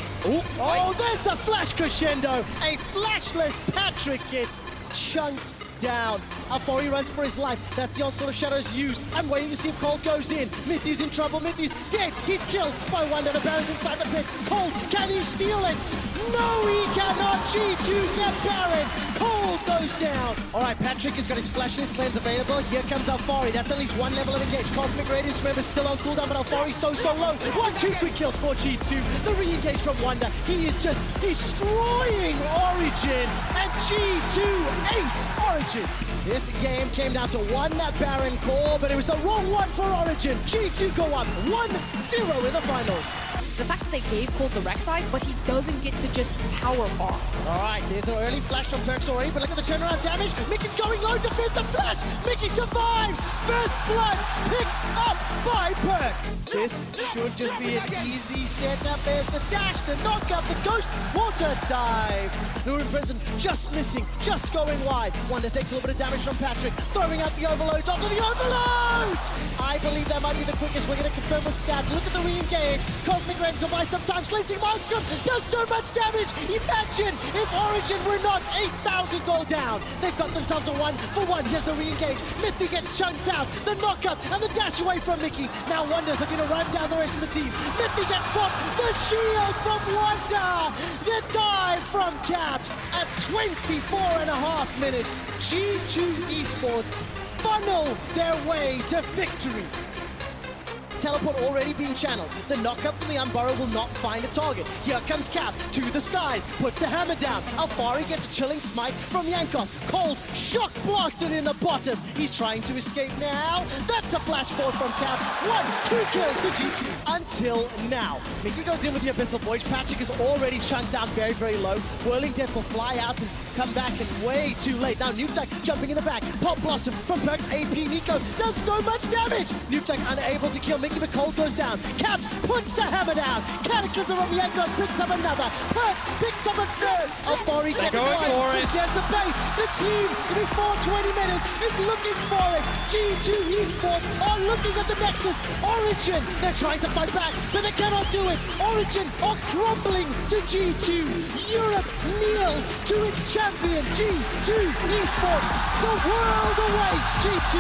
Oh, there's the flash crescendo. A flashless Patrick gets chunked down. Alfori runs for his life. That's the onslaught of shadows used. I'm waiting to see if Cold goes in. Mithy's in trouble. Mithy's dead. He's killed by Wonder. The Baron's inside the pit. Cold, can he steal it? No, he cannot. G2 get Baron. Cold goes down. All right, Patrick has got his flash and his cleanse available. Here comes Alfori. That's at least one level of engage. Cosmic Radiance, remember, still on cooldown, but Alfori's so low. 1, 2, 3 kills for G2. The re-engage from Wonder. He is just destroying Origin. And G2 ace Origin. This game came down to one Baron call, but it was the wrong one for Origin. G2 go up 1-0 in the final. The fact that they gave Cold the Rek'Sai, but he doesn't get to just power off. All right, there's an early flash from Perks already, but look at the turnaround damage. Mickey's going low, defensive flash. Mickey survives. First blood picked up by Perks. This should just be an easy setup. There's the dash, the knockup, the ghost water dive. Lurin Prison just missing, just going wide. Wonder takes a little bit of damage from Patrick, throwing out the overloads onto the overloads. I believe that might be the quickest. We're going to confirm with stats. Look at the re-engage. Cosmic Red survives sometimes. Slicing Maelstrom does so much damage. Imagine if Origin were not 8,000 gold down. They've got themselves a 1-for-1. Here's the re-engage. Mithy gets chunked out. The knock-up and the dash away from Mickey. Now Wonder's looking to run down the rest of the team. Mithy gets popped. The shield from Wonder. The dive from Caps at 24.5 minutes. G2 Esports funnel their way to victory. Teleport already being channeled. The knockup from the Unburrow will not find a target. Here comes Cap to the skies, puts the hammer down. Alfari gets a chilling smite from Yankos. Cold, shock blasted in the bottom. He's trying to escape now. That's a flash forward from Cap. 1, 2 kills to G2 until now. Mickey goes in with the Abyssal Voyage. Patrick is already chunked down very low. Whirling Death will fly out and come back, and way too late. Now Newtech jumping in the back. Pop Blossom from Perks. AP Nico does so much damage. Newtech unable to kill Mickey, but Cold goes down. Caps puts the hammer down. Cataclysm of the Yankos picks up another. Perks picks up a third. Alfari gets one. There's the base. The team before 20 minutes is looking for it. G2 Esports are looking at the Nexus. Origin, they're trying to fight back, but they cannot do it. Origin are crumbling to G2. Europe kneels to its champion, G2 Esports. The world awaits G2.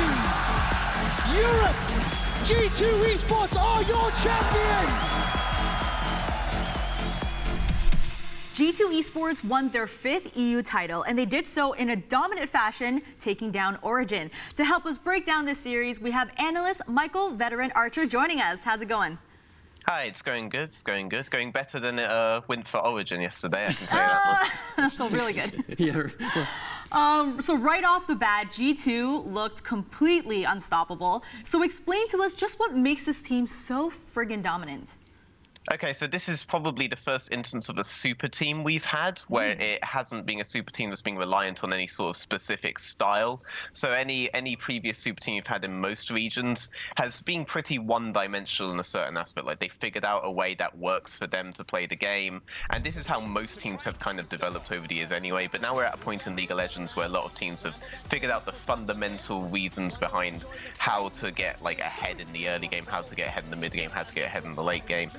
Europe, G2 Esports are your champions! G2 Esports won their 5th EU title, and they did so in a dominant fashion, taking down Origin. To help us break down this series, we have analyst Michael Veteran Archer joining us. How's it going? Hi, it's going good. It's going good. It's going better than it went for Origin yesterday, I can tell you that much. So really good. Yeah. So right off the bat, G2 looked completely unstoppable. So explain to us just what makes this team so friggin' dominant. Okay, so this is probably the first instance of a super team we've had where it hasn't been a super team that's been reliant on any sort of specific style. So any previous super team you've had in most regions has been pretty one-dimensional in a certain aspect. Like they figured out a way that works for them to play the game, and this is how most teams have kind of developed over the years anyway. But now we're at a point in League of Legends where a lot of teams have figured out the fundamental reasons behind how to get like ahead in the early game, how to get ahead in the mid game, how to get ahead in the late game.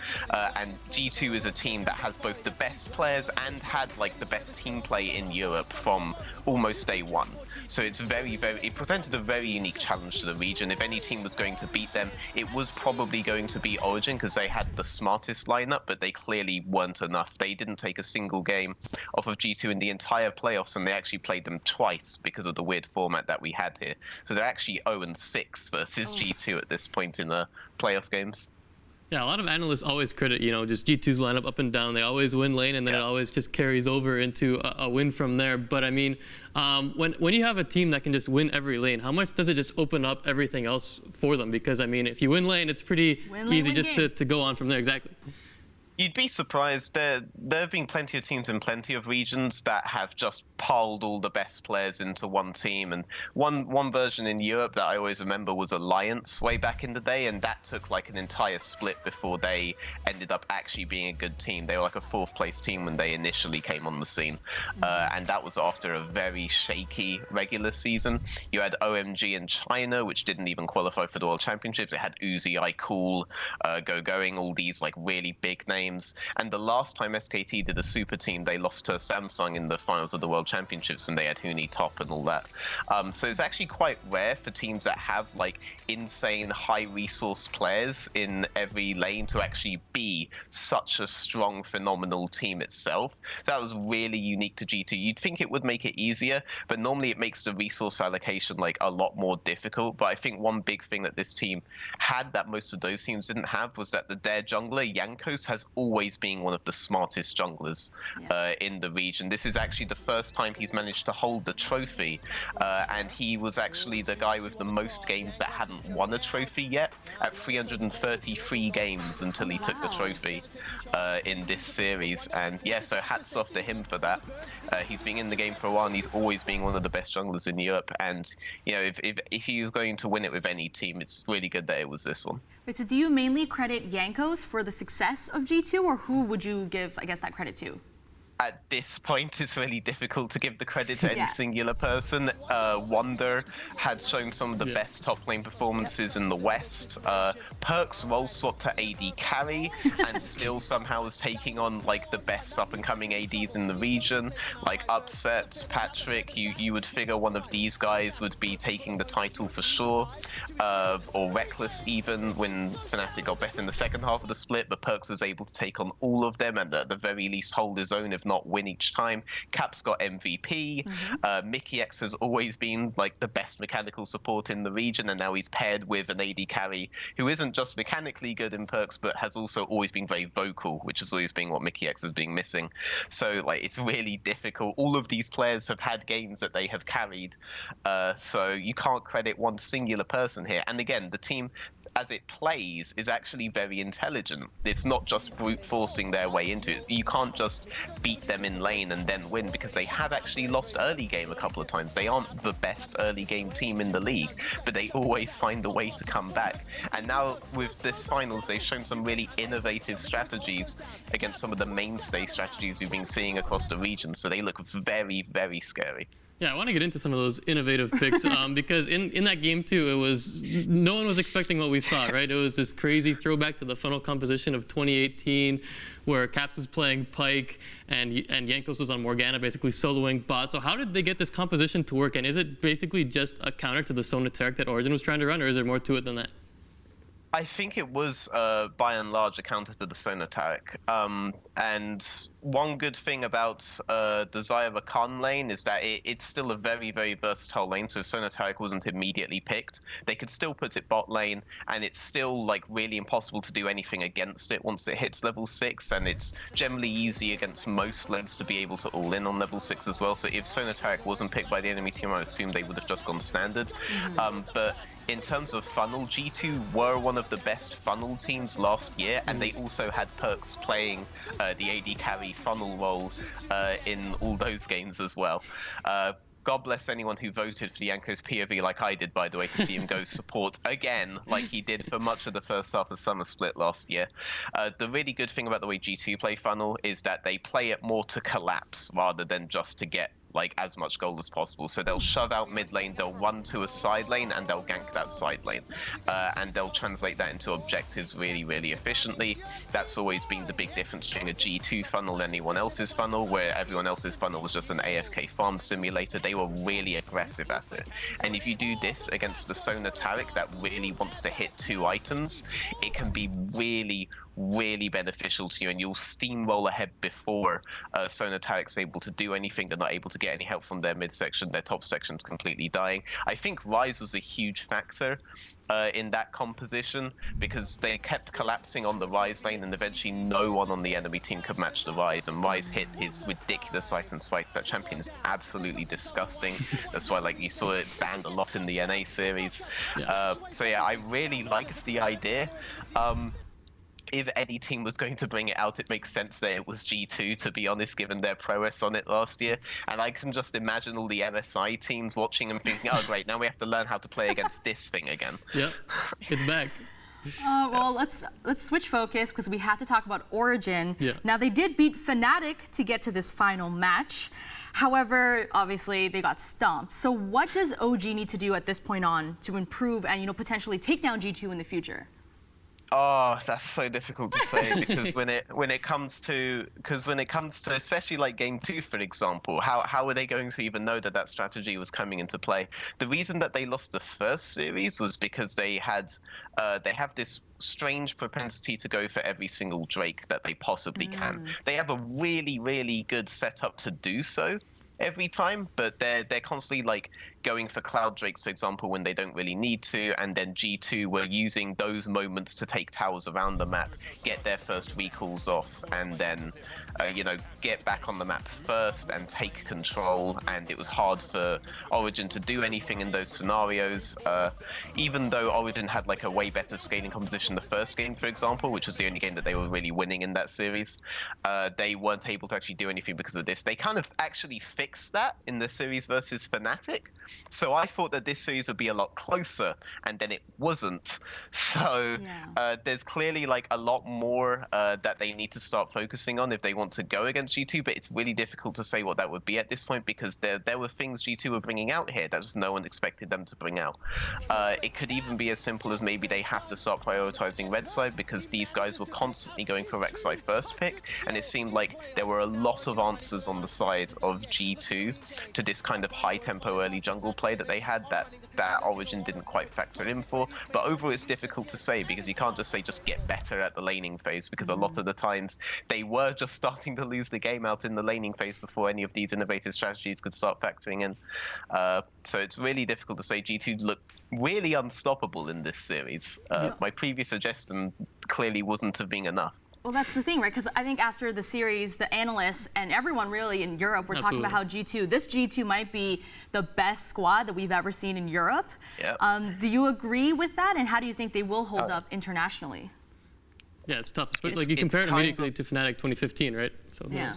And G2 is a team that has both the best players and had like the best team play in Europe from almost day one. So it's it presented a very unique challenge to the region. If any team was going to beat them, it was probably going to be Origin because they had the smartest lineup, but they clearly weren't enough. They didn't take a single game off of G2 in the entire playoffs, and they actually played them twice because of the weird format that we had here. So they're actually 0-6 versus G2 at this point in the playoff games. Yeah, a lot of analysts always credit, just G2's lineup up and down. They always win lane, and then it always just carries over into a win from there. But I mean, when you have a team that can just win every lane, how much does it just open up everything else for them? Because I mean, if you win lane, it's pretty easy just to go on from there. Exactly. You'd be surprised. There have been plenty of teams in plenty of regions that have just piled all the best players into one team. And one version in Europe that I always remember was Alliance way back in the day, and that took like an entire split before they ended up actually being a good team. They were like a 4th place team when they initially came on the scene, and that was after a very shaky regular season. You had OMG in China, which didn't even qualify for the World Championships. It had Uzi, iCool, Going, all these like really big names. And the last time SKT did a super team, they lost to Samsung in the finals of the World Championships when they had Huni top and all that. So it's actually quite rare for teams that have like insane high resource players in every lane to actually be such a strong, phenomenal team itself. So that was really unique to G2. You'd think it would make it easier, but normally it makes the resource allocation like a lot more difficult. But I think one big thing that this team had that most of those teams didn't have was that their jungler, Jankos, has always been one of the smartest junglers in the region. This is actually the first time he's managed to hold the trophy, and he was actually the guy with the most games that hadn't won a trophy yet, at 333 games until he took the trophy in this series. And yeah, so hats off to him for that. He's been in the game for a while, and he's always been one of the best junglers in Europe. And you know, if he was going to win it with any team, it's really good that it was this one. Wait, so do you mainly credit Jankos for the success of G2, or who would you give, I guess, that credit to? At this point, it's really difficult to give the credit to any singular person. Wonder had shown some of the best top lane performances in the West. Perks role swapped to AD carry and still somehow is taking on like the best up and coming ADs in the region. Like Upset, Patrick, you would figure one of these guys would be taking the title for sure. Or Reckless even, when Fnatic got better in the second half of the split, but Perks was able to take on all of them and at the very least hold his own, if not win each time. Cap's got MVP. Mickey X has always been like the best mechanical support in the region, and now he's paired with an AD carry who isn't just mechanically good in Perks, but has also always been very vocal, which has always been what Mickey X has been missing. So like it's really difficult. All of these players have had games that they have carried, so you can't credit one singular person here. And again, the team as it plays is actually very intelligent. It's not just brute forcing their way into it. You can't just beat them in lane and then win, because they have actually lost early game a couple of times. They aren't the best early game team in the league, but they always find a way to come back. And now with this finals, they've shown some really innovative strategies against some of the mainstay strategies we've been seeing across the region. So they look very, very scary. Yeah, I want to get into some of those innovative picks because in that game too, it was no one was expecting what we saw, right? It was this crazy throwback to the funnel composition of 2018, where Caps was playing Pyke and Jankos was on Morgana, basically soloing bot. So how did they get this composition to work? And is it basically just a counter to the Sona Taric that Origin was trying to run, or is there more to it than that? I think it was, by and large, a counter to the Sona Taric. And one good thing about the Zyra Khan lane is that it's still a very, very versatile lane. So if Sona Taric wasn't immediately picked, they could still put it bot lane, and it's still like really impossible to do anything against it once it hits level 6. And it's generally easy against most lanes to be able to all in on level 6 as well. So if Sona Taric wasn't picked by the enemy team, I assume they would have just gone standard. But in terms of funnel, G2 were one of the best funnel teams last year, and they also had Perks playing the AD carry funnel role in all those games as well. God bless anyone who voted for the Jankos POV like I did, by the way, to see him go support again like he did for much of the first half of Summer Split last year. The really good thing about the way G2 play funnel is that they play it more to collapse rather than just to get like as much gold as possible. So they'll shove out mid lane, they'll run to a side lane, and they'll gank that side lane. And they'll translate that into objectives really, really efficiently. That's always been the big difference between a G2 funnel and anyone else's funnel, where everyone else's funnel was just an AFK farm simulator. They were really aggressive at it. And if you do this against the Sona Taric that really wants to hit 2 items, it can be really, really beneficial to you, and you'll steamroll ahead before Sona Taric's able to do anything. They're not able to get any help from their mid section. Their top section's completely dying. I think Ryze was a huge factor in that composition, because they kept collapsing on the Ryze lane, and eventually no one on the enemy team could match the Ryze, and Ryze hit his ridiculous item spikes. That champion is absolutely disgusting. That's why like you saw it banned a lot in the NA series. So yeah, I really liked the idea. if any team was going to bring it out, it makes sense that it was G2, to be honest, given their prowess on it last year. And I can just imagine all the MSI teams watching and thinking, oh, great, now we have to learn how to play against this thing again. Yep, it's back. Well, let's switch focus because we have to talk about Origin. Yeah. Now, they did beat Fnatic to get to this final match. However, obviously, they got stomped. So what does OG need to do at this point on to improve and, potentially take down G2 in the future? Oh, that's so difficult to say because when it comes to especially like game 2, for example, how are they going to even know that strategy was coming into play? The reason that they lost the first series was because they have this strange propensity to go for every single Drake that they possibly can. They have a really, really good setup to do so every time, but they're constantly like going for Cloud Drakes, for example, when they don't really need to, and then G2 were using those moments to take towers around the map, get their first recalls off, and then get back on the map first and take control. And it was hard for Origin to do anything in those scenarios, even though Origin had like a way better scaling composition the first game, for example, which was the only game that they were really winning in that series. They weren't able to actually do anything because of this. They kind of actually fixed that in the series versus Fnatic. So I thought that this series would be a lot closer, and then it wasn't. So there's clearly like a lot more that they need to start focusing on if they want to go against G2, but it's really difficult to say what that would be at this point because there were things G2 were bringing out here that just no one expected them to bring out. It could even be as simple as maybe they have to start prioritizing red side because these guys were constantly going for Rek'Sai first pick, and it seemed like there were a lot of answers on the side of G2 to this kind of high tempo early jungle play that they had that Origin didn't quite factor in for. But overall it's difficult to say because you can't just say just get better at the laning phase, because a lot of the times they were just starting to lose the game out in the laning phase before any of these innovative strategies could start factoring in. So it's really difficult to say. G2 look really unstoppable in this series. My previous suggestion clearly wasn't have been enough. Well, that's the thing, right? Because I think after the series, the analysts and everyone really in Europe were talking about how this G2 might be the best squad that we've ever seen in Europe. Yep. Do you agree with that? And how do you think they will hold up internationally? Yeah, it's tough. Like you compare it immediately to Fnatic 2015, right? So yeah.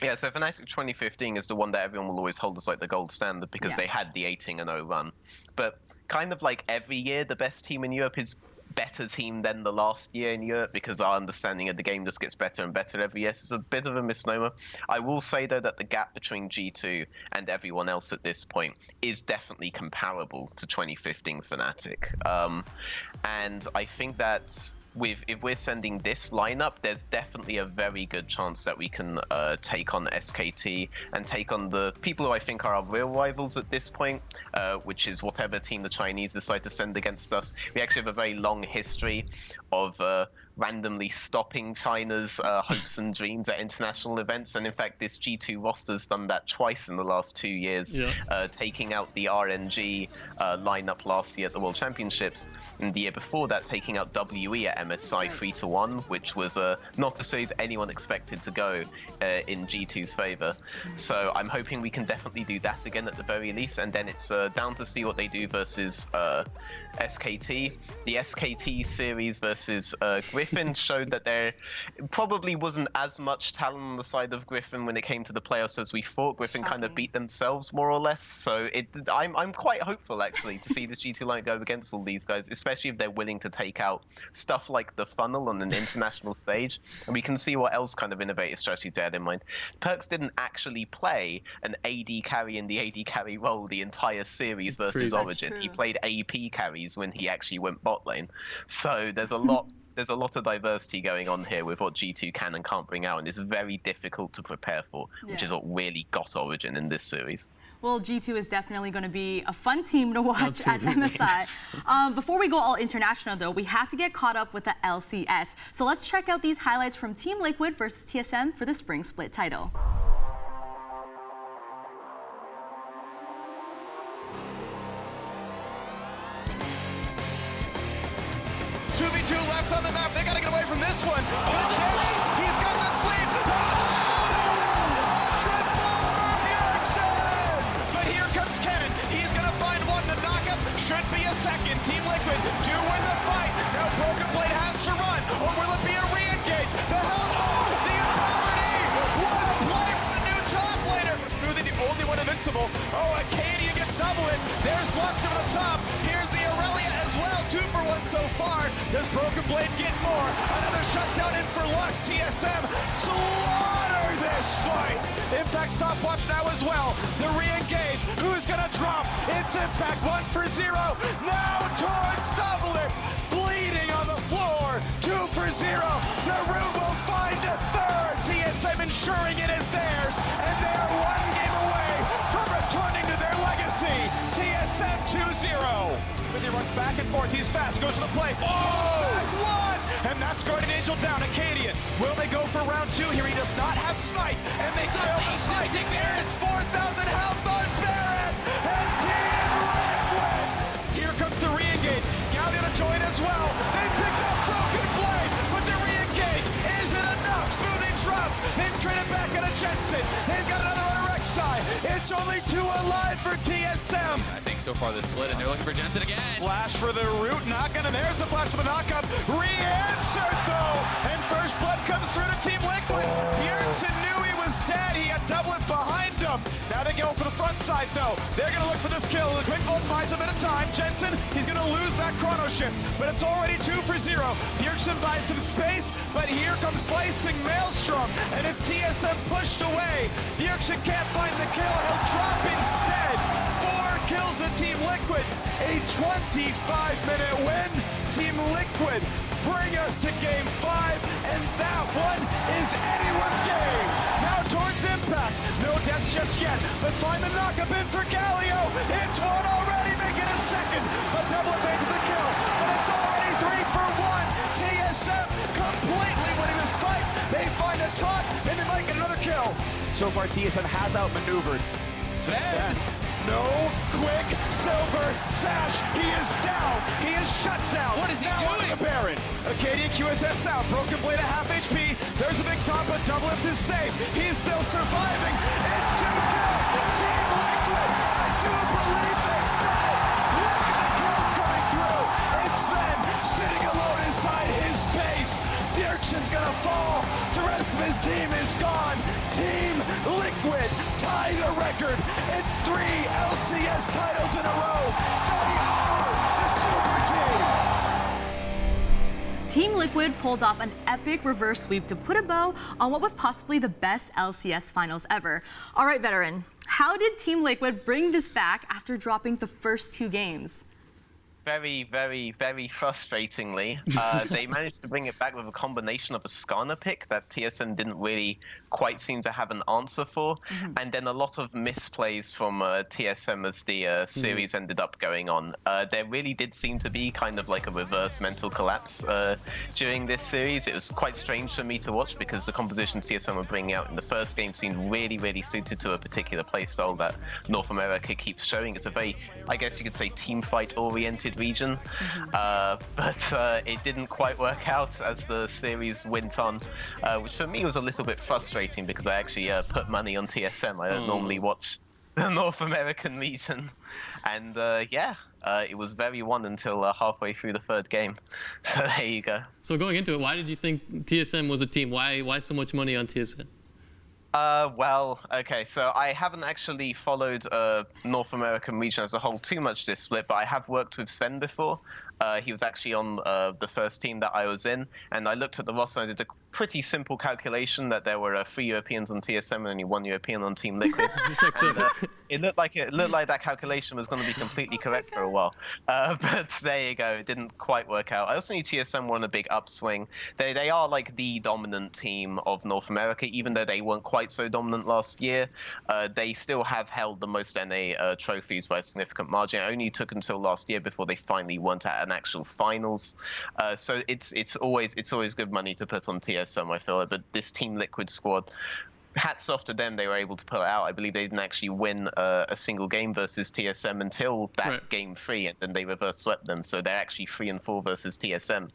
Yeah, so Fnatic 2015 is the one that everyone will always hold as like the gold standard because they had the 18-0 run. But kind of like every year, the best team in Europe is better team than the last year in Europe because our understanding of the game just gets better and better every year. So it's a bit of a misnomer. I will say, though, that the gap between G2 and everyone else at this point is definitely comparable to 2015 Fnatic. And I think that if we're sending this lineup, there's definitely a very good chance that we can take on SKT and take on the people who I think are our real rivals at this point, which is whatever team the Chinese decide to send against us. We actually have a very long history of randomly stopping China's hopes and dreams at international events, and in fact this G2 roster's done that twice in the last 2 years, taking out the RNG lineup last year at the World Championships, and the year before that taking out WE at MSI 3-1, which was not a series anyone expected to go in G2's favor. So I'm hoping we can definitely do that again at the very least, and then it's down to see what they do versus SKT. The SKT series versus Griffin showed that there probably wasn't as much talent on the side of Griffin when it came to the playoffs as we thought. Griffin kind of beat themselves more or less. So I'm quite hopeful actually to see this G2 line go against all these guys, especially if they're willing to take out stuff like the funnel on an international stage. And we can see what else kind of innovative strategies they had in mind. Perkz didn't actually play an AD carry in the AD carry role the entire series versus Origin. He played AP carries when he actually went bot lane. So there's a lot of diversity going on here with what G2 can and can't bring out, and it's very difficult to prepare for, which is what really got Origin in this series. Well, G2 is definitely going to be a fun team to watch at MSI. Before we go all international, though, we have to get caught up with the LCS. So let's check out these highlights from Team Liquid versus TSM for the Spring Split title. 2v2 left on the map. They got to get away from this one. He's got the sleep. Triple for Bjergsen. But here comes Kennen. He's going to find one to knock him. Should be a second. Team Liquid do win the fight. Now Broken Blade has to run. Or will it be a re-engage? The hell? Oh, the ability! What a play from the new top laner! Smoothie, the only one invincible. Oh, Acadia gets double it. There's Lux on the top. Here's the Aurelia as well. 2 for 1 so far. Does Broken Blade get more? Another shutdown in for Lux. TSM slaughter this fight. Impact stopwatch now as well. The re-engage. Who's gonna drop? It's Impact 1 for 0. Now towards double it. Bleeding on the floor. 2 for 0. The room will find a third. TSM ensuring it is theirs. And they are 1 game away from returning to their legacy. TSM 2-0. He runs back and forth. He's fast. Goes to the play. Oh! And that's Guardian Angel down. Acadian. Will they go for round 2 here? He does not have Smite. And they kill the Smite. It's 4,000 health on Baron. And Team Liquid. Here comes the re-engage. Gallia to join as well. They picked up Broken Blade. But the re-engage isn't enough. Smoothie drops. They've traded back on a Jensen. They've got another on Rek'Sai. It's only 2 alive for TSM. I think so far the split, and they're looking for Jensen again. Flash for the root, not gonna. There's the flash for the knockup. Re-answered though, and first blood comes through to Team Liquid. Bjergsen knew he was dead. He had doublet behind him. Now they go for the front side though. They're gonna look for this kill. The quick vote buys a bit of time. Jensen, he's gonna lose that chrono shift, but it's already 2 for 0. Bjergsen buys some space, but here comes slicing Maelstrom, and it's TSM pushed away. Bjergsen can't find the kill. He'll drop instead. 4 kills to Team Liquid. A 25-minute win. Team Liquid bring us to game 5, and that one is anyone's game. Now towards Impact. No deaths just yet, but find the knockup in for Galio. It's 1 already, make it a second, but double advantage the kill. But it's already 3 for 1. TSM completely winning this fight. They find a taunt, and they might get another kill. So far, TSM has outmaneuvered. Sven. No quick silver sash. He is down. He is shut down. What is he now doing? On the Baron. Acadian QSS out. Broken Blade at half HP. There's a big top, but double lift is safe. He's still surviving. It's 2 kills. Team Liquid. I do believe they've done it. Look at the kills coming through. It's Sven sitting alone inside his base. Bjergsen's gonna fall. The rest of his team is gone. Team Liquid tie the record. It's 3 LCS titles in a row. They are the super team. Team Liquid pulled off an epic reverse sweep to put a bow on what was possibly the best LCS finals ever. All right, veteran, how did Team Liquid bring this back after dropping the first 2 games? Very, very, very frustratingly, they managed to bring it back with a combination of a Skarner pick that TSM didn't really quite seem to have an answer for, and then a lot of misplays from TSM as the series ended up going on. There really did seem to be kind of like a reverse mental collapse during this series. It was quite strange for me to watch because the composition TSM were bringing out in the first game seemed really, really suited to a particular playstyle that North America keeps showing. It's a very, I guess you could say, team fight oriented region, but it didn't quite work out as the series went on, which for me was a little bit frustrating because I actually put money on TSM. I don't normally watch the North American region, and it was very won until halfway through the 3rd game. So there you go. So going into it, why did you think TSM was a team? Why so much money on TSM? Well, okay, so I haven't actually followed North American region as a whole too much this split, but I have worked with Sven before. He was actually on the first team that I was in, and I looked at the roster and I did a pretty simple calculation that there were 3 Europeans on TSM and only 1 European on Team Liquid. And, it looked like that calculation was going to be completely correct for a while, but there you go. It didn't quite work out. I also knew TSM were on a big upswing. They are like the dominant team of North America, even though they weren't quite so dominant last year. They still have held the most NA trophies by a significant margin. It only took until last year before they finally weren't at an actual finals. So it's always good money to put on TSM, I feel like. But this Team Liquid squad, hats off to them, they were able to pull it out. I believe they didn't actually win a single game versus TSM until that game 3, and then they reverse swept them. So they're actually 3-4 versus TSM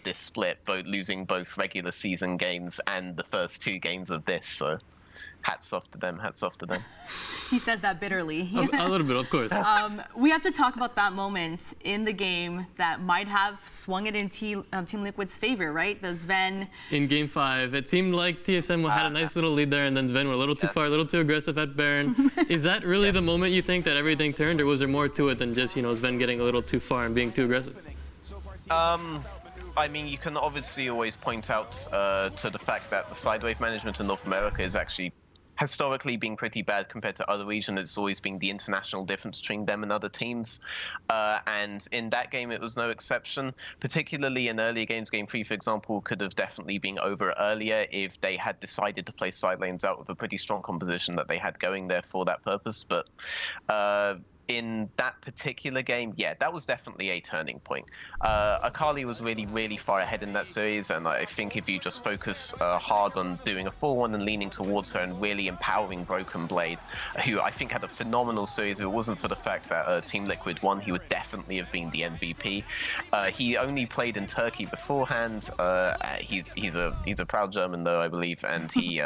this split, losing both regular season games and the first 2 games of this. So hats off to them. Hats off to them. He says that bitterly. A little bit, of course. We have to talk about that moment in the game that might have swung it in Team Liquid's favor, right? The Sven. In Game 5, it seemed like TSM had a nice little lead there, and then Sven were a little too far, a little too aggressive at Baron. Is that really the moment you think that everything turned, or was there more to it than just, Sven getting a little too far and being too aggressive? I mean, you can obviously always point out to the fact that the sidewave management in North America is actually historically been pretty bad compared to other regions. It's always been the international difference between them and other teams. And in that game, it was no exception. Particularly in earlier games, Game 3, for example, could have definitely been over earlier if they had decided to play side lanes out with a pretty strong composition that they had going there for that purpose. But in that particular game, yeah, that was definitely a turning point. Akali was really, really far ahead in that series, and I think if you just focus hard on doing a 4-1 and leaning towards her and really empowering Broken Blade, who I think had a phenomenal series, if it wasn't for the fact that Team Liquid won, he would definitely have been the MVP. He only played in Turkey beforehand. He's a proud German, though, I believe, and he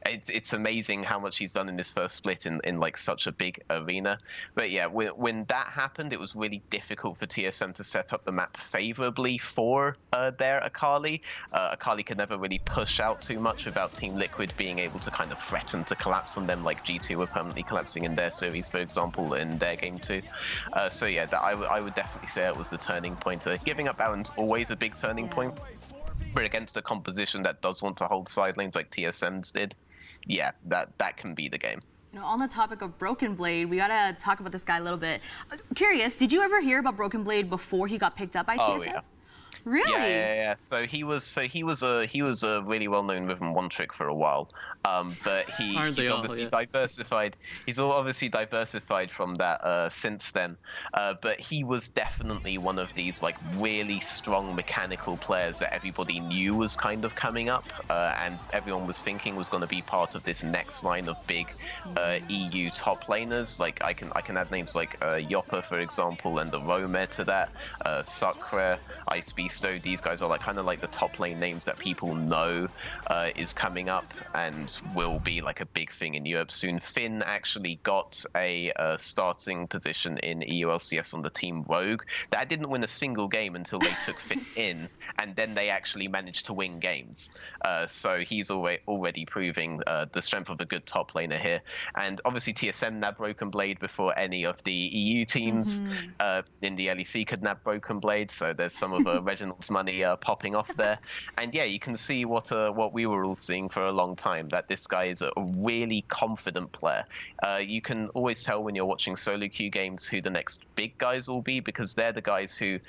it's amazing how much he's done in this first split in like such a big arena. But yeah, when that happened, it was really difficult for TSM to set up the map favorably for their Akali. Akali could never really push out too much without Team Liquid being able to kind of threaten to collapse on them, like G2 were permanently collapsing in their series, for example, in their game 2. So yeah, I would definitely say it was the turning point. Giving up Baron's always a big turning point. But against a composition that does want to hold side lanes like TSM's did, yeah, that can be the game. On the topic of Broken Blade, we gotta talk about this guy a little bit. Curious, did you ever hear about Broken Blade before he got picked up by TSM? Oh yeah. Really? Yeah. So he was a really well-known Rhythm One trick for a while, but he's obviously diversified. He's obviously diversified from that since then. But he was definitely one of these like really strong mechanical players that everybody knew was kind of coming up, and everyone was thinking was going to be part of this next line of big EU top laners. Like I can add names like Yoppa, for example, and the Romer to that. Sakra, Ice Beast. These guys are like kind of like the top lane names that people know is coming up and will be like a big thing in Europe soon. Finn actually got a starting position in EU LCS on the team Rogue. That didn't win a single game until they took Finn in, and then they actually managed to win games. So he's already proving the strength of a good top laner here. And obviously TSM nabbed Broken Blade before any of the EU teams in the LEC could nab Broken Blade. So there's some of Reginald's money popping off there. And yeah, you can see what we were all seeing for a long time, that this guy is a really confident player. You can always tell when you're watching solo queue games who the next big guys will be, because they're the guys who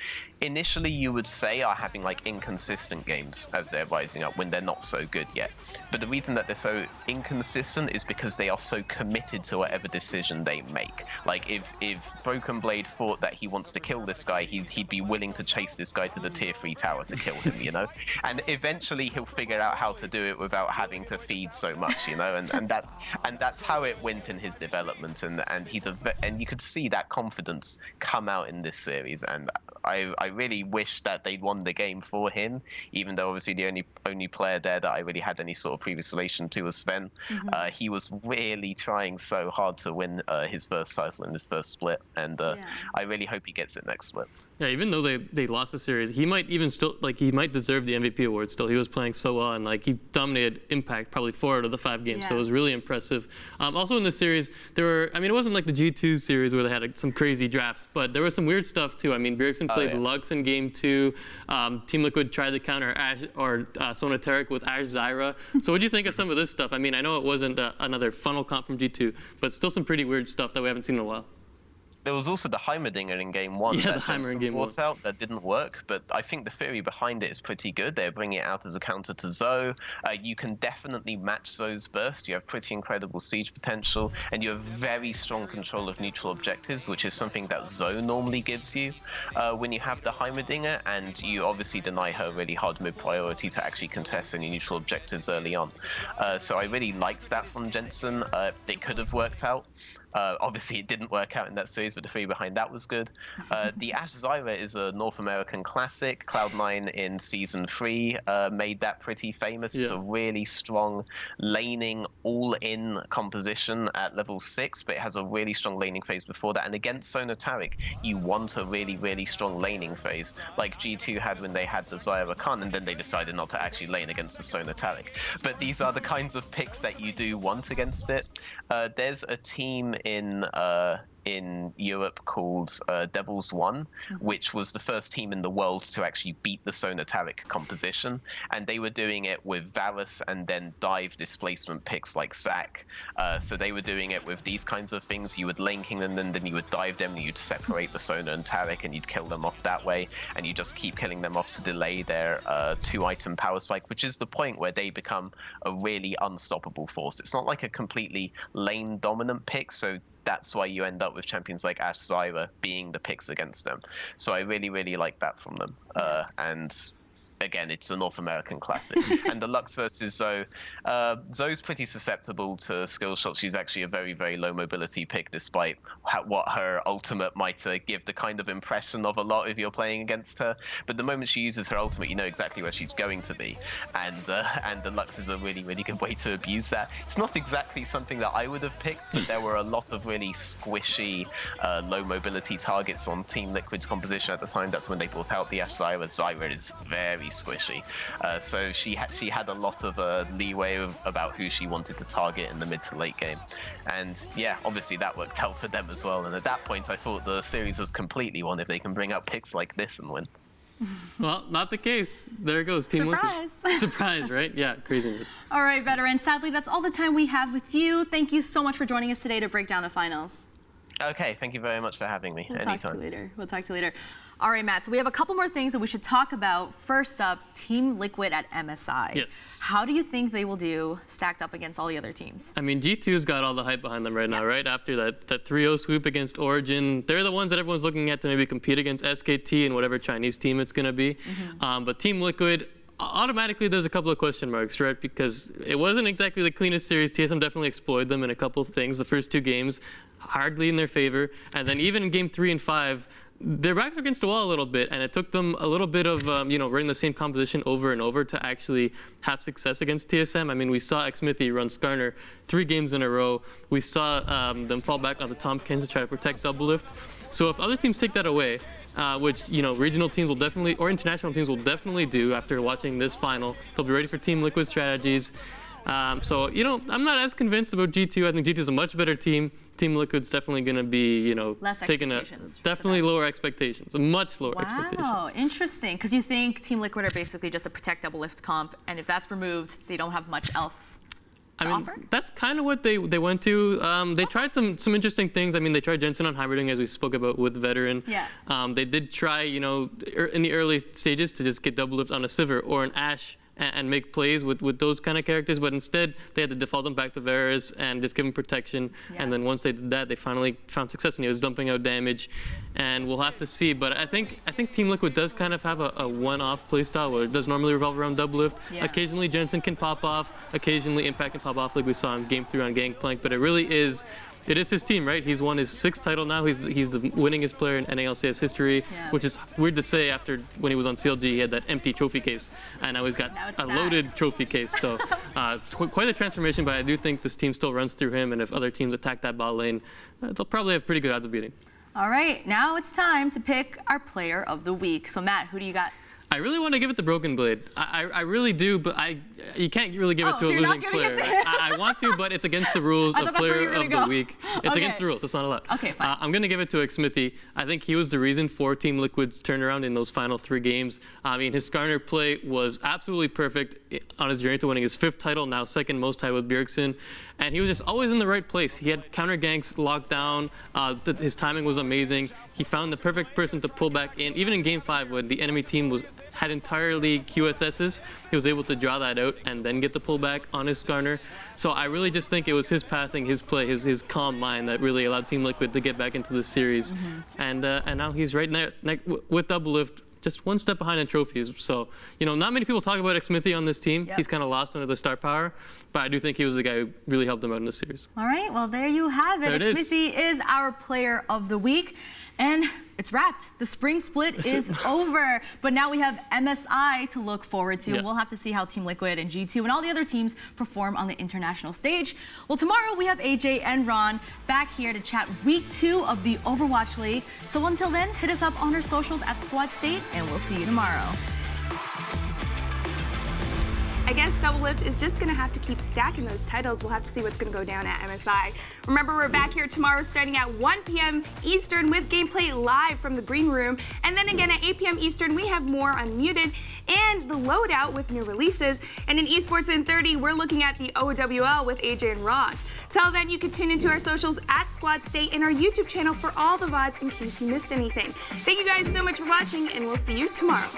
initially you would say are having like inconsistent games as they're rising up when they're not so good yet. But the reason that they're so inconsistent is because they are so committed to whatever decision they make. Like if Broken Blade thought that he wants to kill this guy, he'd be willing to chase this guy to the tier 3 tower to kill him, and eventually he'll figure out how to do it without having to feed so much, and that's how it went in his development, and you could see that confidence come out in this series, and I really wish that they'd won the game for him, even though obviously the only player there that I really had any sort of previous relation to was Sven. He was really trying so hard to win his first title in his first split, and I really hope he gets it next split. Yeah, even though they lost the series, he might even still he might deserve the MVP award still. He was playing so well, and he dominated Impact probably 4 out of the 5 games, so it was really impressive. Also in this series, it wasn't like the G2 series where they had some crazy drafts, but there was some weird stuff too. I mean, Bjergsen played Lux in game 2. Team Liquid tried to counter Sonateric with Ash Zyra. So what do you think of some of this stuff? I mean, I know it wasn't another funnel comp from G2, but still some pretty weird stuff that we haven't seen in a while. There was also the Heimerdinger in game 1 that brought out that didn't work, but I think the theory behind it is pretty good. They're bringing it out as a counter to Zoe. You can definitely match Zoe's burst. You have pretty incredible siege potential, and you have very strong control of neutral objectives, which is something that Zoe normally gives you when you have the Heimerdinger, and you obviously deny her really hard mid priority to actually contest any neutral objectives early on. So I really liked that from Jensen. It could have worked out. Obviously, it didn't work out in that series, but the 3 behind that was good. The Ash Zyra is a North American classic. Cloud9 in Season 3 made that pretty famous. It's a really strong laning, all-in composition at level 6, but it has a really strong laning phase before that. And against Sona Taric, you want a really, really strong laning phase, like G2 had when they had the Zyra Khan, and then they decided not to actually lane against the Sona Taric. But these are the kinds of picks that you do want against it. There's a team in Europe called Devils One, which was the first team in the world to actually beat the Sona Taric composition, and they were doing it with Varus and then dive displacement picks like Zac. So they were doing it with these kinds of things. You would lane king them, and then you would dive them, and you'd separate the Sona and Taric, and you'd kill them off that way, and you just keep killing them off to delay their 2-item power spike, which is the point where they become a really unstoppable force. It's not like a completely lane dominant pick, so that's why you end up with champions like Ash Zyra being the picks against them. So I really, really like that from them. And again, it's a North American classic. And the Lux versus Zoe. Zoe's pretty susceptible to skill shots. She's actually a very, very low mobility pick, despite what her ultimate might give the kind of impression of a lot if you're playing against her. But the moment she uses her ultimate, you know exactly where she's going to be. And the Lux is a really, really good way to abuse that. It's not exactly something that I would have picked, but there were a lot of really squishy, low mobility targets on Team Liquid's composition at the time. That's when they brought out the Ash Zyra. Zyra is very squishy, so she had a lot of leeway about who she wanted to target in the mid to late game, and yeah, obviously that worked out for them as well. And at that point, I thought the series was completely won if they can bring out picks like this and win. Well, not the case. There it goes. Team Surprise. Surprise, right? Yeah, craziness. All right, veteran. Sadly, that's all the time we have with you. Thank you so much for joining us today to break down the finals. Okay, thank you very much for having me. We'll Anytime. talk to you later. All right, Matt, so we have a couple more things that we should talk about. First up, Team Liquid at MSI. Yes. How do you think they will do stacked up against all the other teams? I mean, G2's got all the hype behind them right now, right? After that 3-0 sweep against Origin, they're the ones that everyone's looking at to maybe compete against SKT and whatever Chinese team it's going to be. But Team Liquid, automatically there's a couple of question marks, right? Because it wasn't exactly the cleanest series. TSM definitely exploited them in a couple of things. The first 2 games, hardly in their favor. And then even in game 3 and 5, their backs were against the wall a little bit, and it took them a little bit of, running the same composition over and over to actually have success against TSM. I mean, we saw Xmithy run Skarner 3 games in a row. We saw them fall back on the Tompkins to try to protect Doublelift. So if other teams take that away, which, regional teams will definitely, or international teams will definitely do after watching this final, they'll be ready for Team Liquid strategies. So, I'm not as convinced about G2. I think G2 is a much better team. Team Liquid's definitely going to be, taking definitely lower expectations, much lower expectations. Wow, interesting. Because you think Team Liquid are basically just a protect Doublelift comp, and if that's removed, they don't have much else to offer? That's kind of what they went to. They tried some interesting things. I mean, they tried Jensen on hybriding, as we spoke about with Veteran. Yeah. They did try, in the early stages to just get Doublelift on a Sivir or an Ashe and make plays with those kind of characters, but instead they had to default them back to Varus and just give him protection. Yeah. And then once they did that, they finally found success, and he was dumping out damage. And we'll have to see. But I think Team Liquid does kind of have a one-off playstyle where it does normally revolve around Doublelift. Yeah. Occasionally Jensen can pop off. Occasionally Impact can pop off, like we saw in Game 3 on Gangplank. But it really is. It is his team, right? He's won his 6th title now. He's the winningest player in NALCS history, which is weird to say after when he was on CLG, he had that empty trophy case, and now he's got a loaded trophy case. So quite a transformation, but I do think this team still runs through him, and if other teams attack that bot lane, they'll probably have pretty good odds of beating. All right, now it's time to pick our player of the week. So Matt, who do you got? I really want to give it to Broken Blade. I really do, but you can't really give it to a losing player. I want to, but it's against the rules of player of the week. It's against the rules. It's not allowed. Okay, fine. I'm going to give it to Xmithy. I think he was the reason for Team Liquid's turnaround in those final 3 games. I mean, his Skarner play was absolutely perfect on his journey to winning his 5th title, now 2nd most tied with Bjergsen. And he was just always in the right place. He had counter ganks locked down. His timing was amazing. He found the perfect person to pull back in. Even in Game 5, when the enemy team had entirely QSSs, he was able to draw that out and then get the pullback on his Skarner. So I really just think it was his pathing, his play, his calm mind that really allowed Team Liquid to get back into the series. And now he's right there with Doublelift, just one step behind in trophies. So, not many people talk about Xmithy on this team. Yep. He's kind of lost under the star power, but I do think he was the guy who really helped them out in this series. All right, well, there you have it. There it is. Xmithy is our player of the week. And it's wrapped. The spring split is over. But now we have MSI to look forward to. Yeah. We'll have to see how Team Liquid and G2 and all the other teams perform on the international stage. Well, tomorrow we have AJ and Ron back here to chat week 2 of the Overwatch League. So until then, hit us up on our socials at Squad State, and we'll see you tomorrow. I guess Doublelift is just going to have to keep stacking those titles. We'll have to see what's going to go down at MSI. Remember, we're back here tomorrow starting at 1 p.m. Eastern with gameplay live from the green room. And then again at 8 p.m. Eastern, we have more Unmuted and the Loadout with new releases. And in Esports in 30, we're looking at the OWL with AJ and Ron. Till then, you can tune into our socials at Squad State and our YouTube channel for all the VODs in case you missed anything. Thank you guys so much for watching, and we'll see you tomorrow.